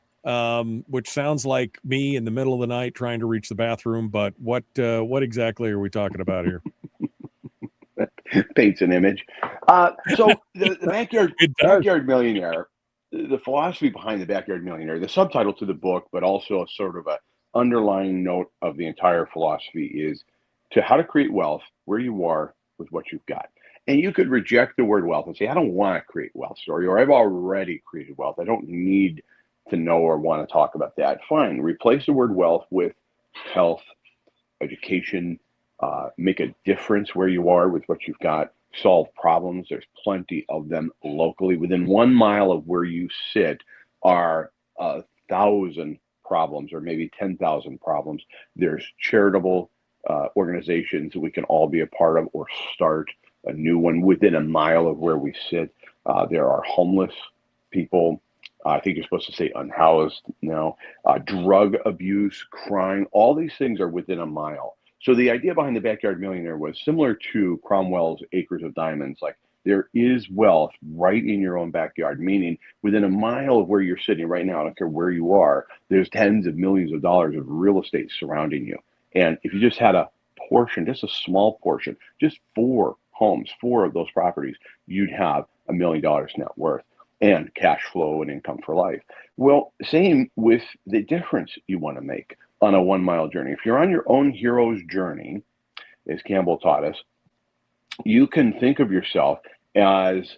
which sounds like me in the middle of the night trying to reach the bathroom. But what exactly are we talking about here? Paints an image. So the It does. backyard millionaire, the philosophy behind the backyard millionaire, the subtitle to the book, but also a sort of a underlying note of the entire philosophy is to how to create wealth where you are with what you've got. And you could reject the word wealth and say, I don't want to create wealth, story, or I've already created wealth. I don't need to know or want to talk about that. Fine. Replace the word wealth with health, education, make a difference where you are with what you've got, solve problems. There's plenty of them locally. Within 1 mile of where you sit are 1,000 problems, or maybe 10,000 problems. There's charitable organizations that we can all be a part of or start a new one within 1 mile of where we sit. There are homeless people. I think you're supposed to say unhoused now. Drug abuse, crime, all these things are within 1 mile. So the idea behind the backyard millionaire was similar to Cromwell's Acres of Diamonds. Like, there is wealth right in your own backyard, meaning within 1 mile of where you're sitting right now, I don't care where you are, there's tens of millions of dollars of real estate surrounding you. And if you just had a portion, just a small portion, just 4 homes, 4 of those properties, you'd have $1 million net worth and cash flow and income for life. Well, same with the difference you want to make on a 1 mile journey. If you're on your own hero's journey, as Campbell taught us, you can think of yourself as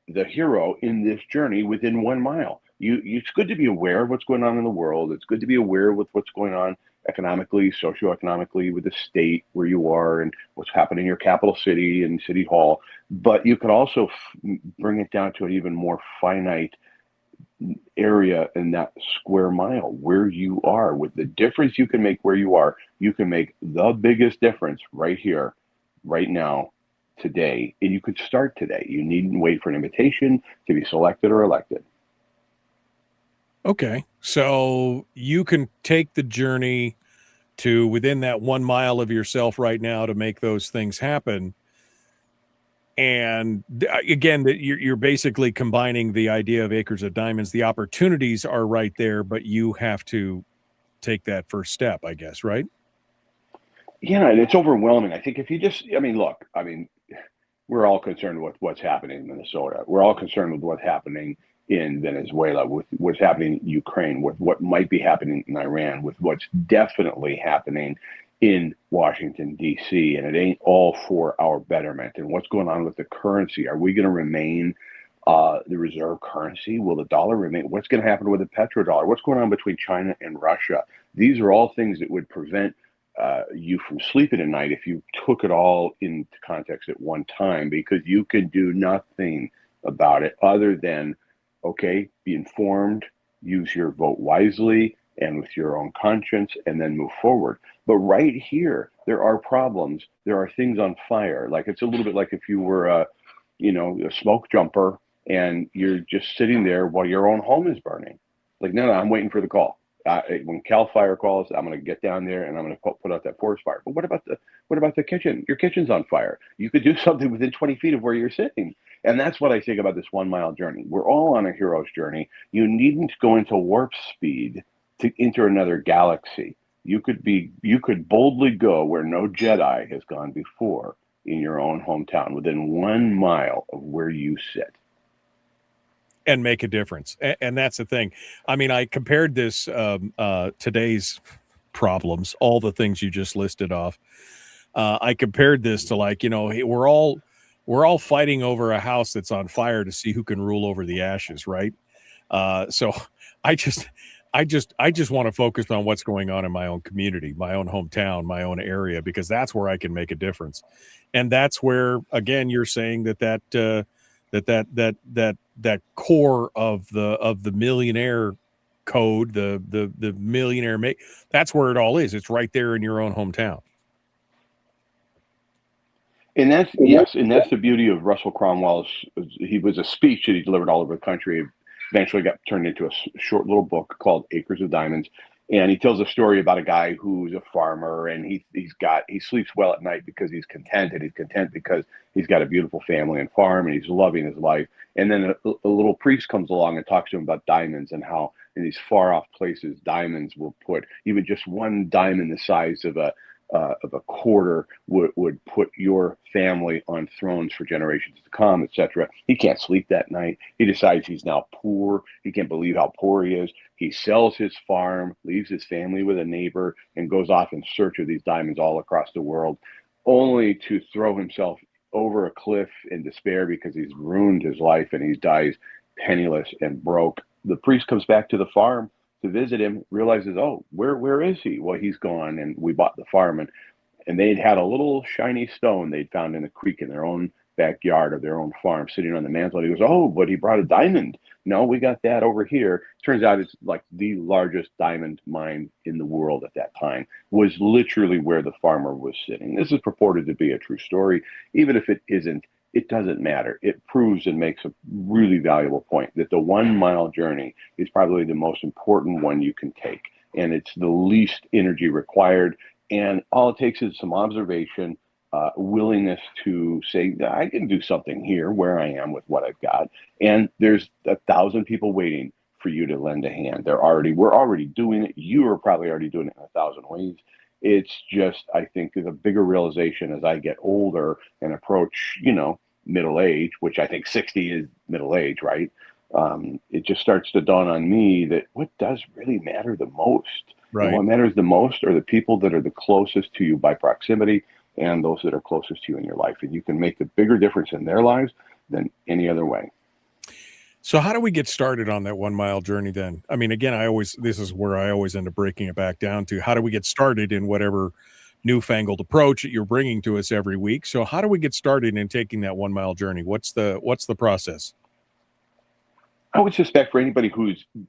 the hero in this journey within 1 mile. It's good to be aware of what's going on in the world. It's good to be aware of what's going on economically, socioeconomically, with the state where you are and what's happening in your capital city and city hall. But you can also bring it down to an even more finite area in that square mile where you are. With the difference you can make where you are, you can make the biggest difference right here, right now, today. And you could start today. You needn't wait for an invitation to be selected or elected. Okay. So you can take the journey to within that 1 mile of yourself right now to make those things happen. And again, that you're basically combining the idea of Acres of Diamonds. The opportunities are right there, but you have to take that first step, I guess, right? Yeah, and it's overwhelming. I think if you just, look, we're all concerned with what's happening in Minnesota. We're all concerned with what's happening in Venezuela, with what's happening in Ukraine, with what might be happening in Iran, with what's definitely happening in Washington, D.C., and it ain't all for our betterment. And what's going on with the currency? Are we going to remain the reserve currency? Will the dollar remain? What's going to happen with the petrodollar? What's going on between China and Russia? These are all things that would prevent you from sleeping at night if you took it all into context at one time, because you could do nothing about it other than, okay, be informed, use your vote wisely and with your own conscience, and then move forward. But right here, there are problems. There are things on fire. Like, it's a little bit like if you were a smoke jumper and you're just sitting there while your own home is burning. Like, no, I'm waiting for the call. When Cal Fire calls, I'm going to get down there and I'm going to put out that forest fire. But what about the kitchen? Your kitchen's on fire. You could do something within 20 feet of where you're sitting. And that's what I think about this 1 mile journey. We're all on a hero's journey. You needn't go into warp speed to enter another galaxy. You could boldly go where no Jedi has gone before in your own hometown, within 1 mile of where you sit. And make a difference. And that's the thing. I compared this, today's problems, all the things you just listed off. I compared this to, like, hey, we're all fighting over a house that's on fire to see who can rule over the ashes. Right. So I just want to focus on what's going on in my own community, my own hometown, my own area, because that's where I can make a difference. And that's where, again, you're saying that core of the millionaire code, the millionaire that's where it all is. It's right there in your own hometown. And that's the beauty of Russell Cromwell's. He was a speech that he delivered all over the country. Eventually got turned into a short little book called Acres of Diamonds. And he tells a story about a guy who's a farmer, and he sleeps well at night because he's content, and he's content because he's got a beautiful family and farm, and he's loving his life. And then a little priest comes along and talks to him about diamonds, and how in these far off places, diamonds will put even just one diamond the size of a of a quarter would put your family on thrones for generations to come, etc. He can't sleep that night. He decides he's now poor. He can't believe how poor he is. He sells his farm, leaves his family with a neighbor, and goes off in search of these diamonds all across the world, only to throw himself over a cliff in despair because he's ruined his life and he dies penniless and broke. The priest comes back to the farm to visit him, realizes, oh, where is he? Well, he's gone, and we bought the farm. And they'd had a little shiny stone they'd found in a creek in their own backyard of their own farm sitting on the mantle. And he goes, oh, but he brought a diamond. No, we got that over here. Turns out it's like the largest diamond mine in the world at that time, was literally where the farmer was sitting. This is purported to be a true story. Even if it isn't, it doesn't matter. It proves and makes a really valuable point that the 1 mile journey is probably the most important one you can take. And it's the least energy required. And all it takes is some observation, willingness to say, I can do something here where I am with what I've got. And there's 1,000 people waiting for you to lend a hand. We're already doing it. You are probably already doing it in 1,000 ways. It's just, I think, the bigger realization as I get older and approach, middle age, which I think 60 is middle age, right? It just starts to dawn on me that what does really matter the most? Right. And what matters the most are the people that are the closest to you by proximity and those that are closest to you in your life. And you can make a bigger difference in their lives than any other way. So how do we get started on that 1 mile journey then? I mean, again, this is where I always end up breaking it back down to how do we get started in whatever newfangled approach that you're bringing to us every week. So how do we get started in taking that 1 mile journey? What's the process? I would suspect for anybody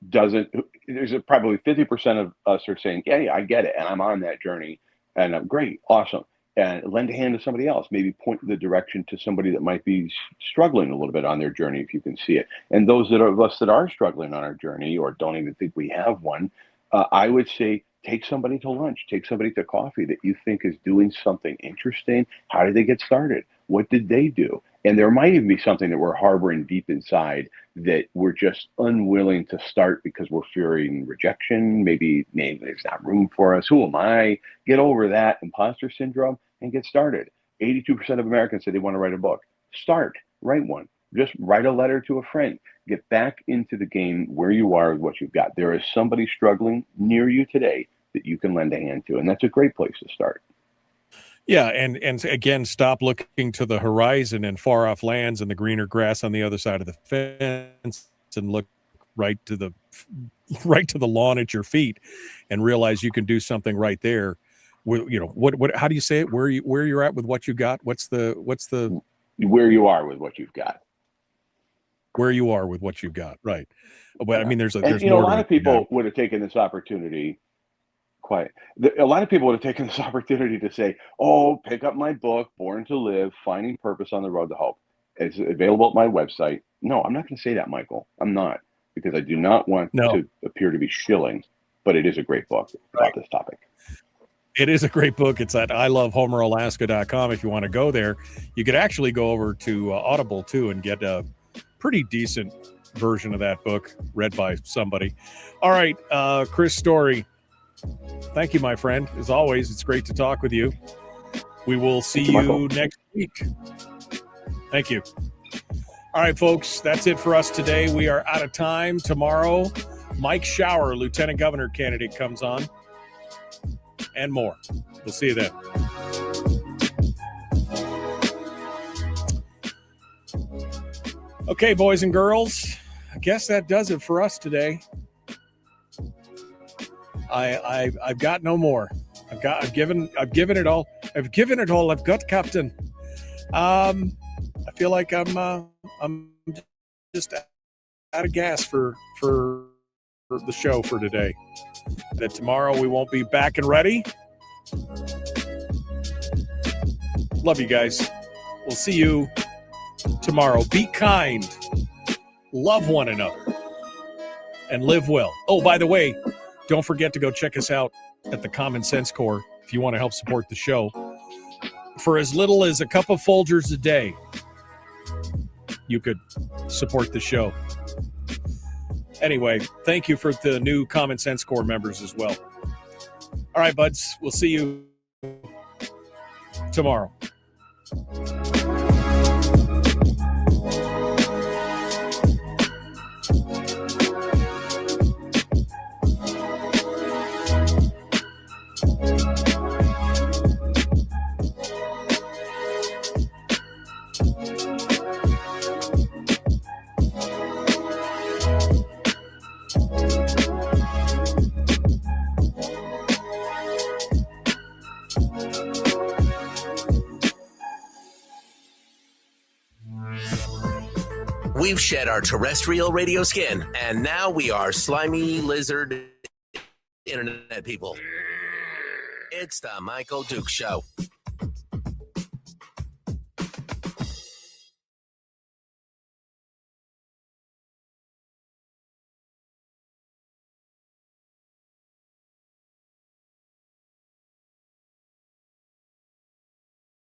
there's probably 50% of us are saying, yeah, I get it. And I'm on that journey and I'm great. Awesome. And lend a hand to somebody else, maybe point the direction to somebody that might be struggling a little bit on their journey, if you can see it. And those of us that are struggling on our journey or don't even think we have one, I would say, take somebody to lunch, take somebody to coffee that you think is doing something interesting. How did they get started? What did they do? And there might even be something that we're harboring deep inside that we're just unwilling to start because we're fearing rejection. Maybe there's not room for us. Who am I? Get over that imposter syndrome and get started. 82% of Americans say they want to write a book. Start, write one. Just write a letter to a friend. Get back into the game where you are with what you've got. There is somebody struggling near you today that you can lend a hand to, and that's a great place to start. Yeah, and again, stop looking to the horizon and far off lands and the greener grass on the other side of the fence, and look right to the lawn at your feet, and realize you can do something right there. What? How do you say it? Where you're at with what you got? What's the where you are with what you've got? Where you are with what you've got, right? But I mean, there's more. A lot of people would have taken this opportunity. A lot of people would have taken this opportunity to say, oh, pick up my book, Born to Live, Finding Purpose on the Road to Hope. It's available at my website. No, I'm not going to say that, Michael. I'm not, because I do not want to appear to be shilling, but it is a great book about this topic. It is a great book. It's at ilovehomeralaska.com. If you want to go there, you could actually go over to Audible too and get a pretty decent version of that book read by somebody. All right, Chris Story. Thank you, my friend. As always, it's great to talk with you. We will see you next week. Thank you. All right, folks, that's it for us today. We are out of time. Tomorrow, Mike Shower, Lieutenant Governor candidate, comes on, and more. We'll see you then. Okay, boys and girls, I guess that does it for us today. I've got no more. I've given it all. I've given it all I've got, Captain. I feel like I'm just out of gas for the show for today. That tomorrow we won't be back and ready. Love you guys. We'll see you tomorrow. Be kind. Love one another. And live well. Oh, by the way, don't forget to go check us out at the Common Sense Corps if you want to help support the show. For as little as a cup of Folgers a day, you could support the show. Anyway, thank you for the new Common Sense Corps members as well. All right, buds, we'll see you tomorrow. We've shed our terrestrial radio skin, and now we are slimy lizard internet people. It's the Michael Duke Show.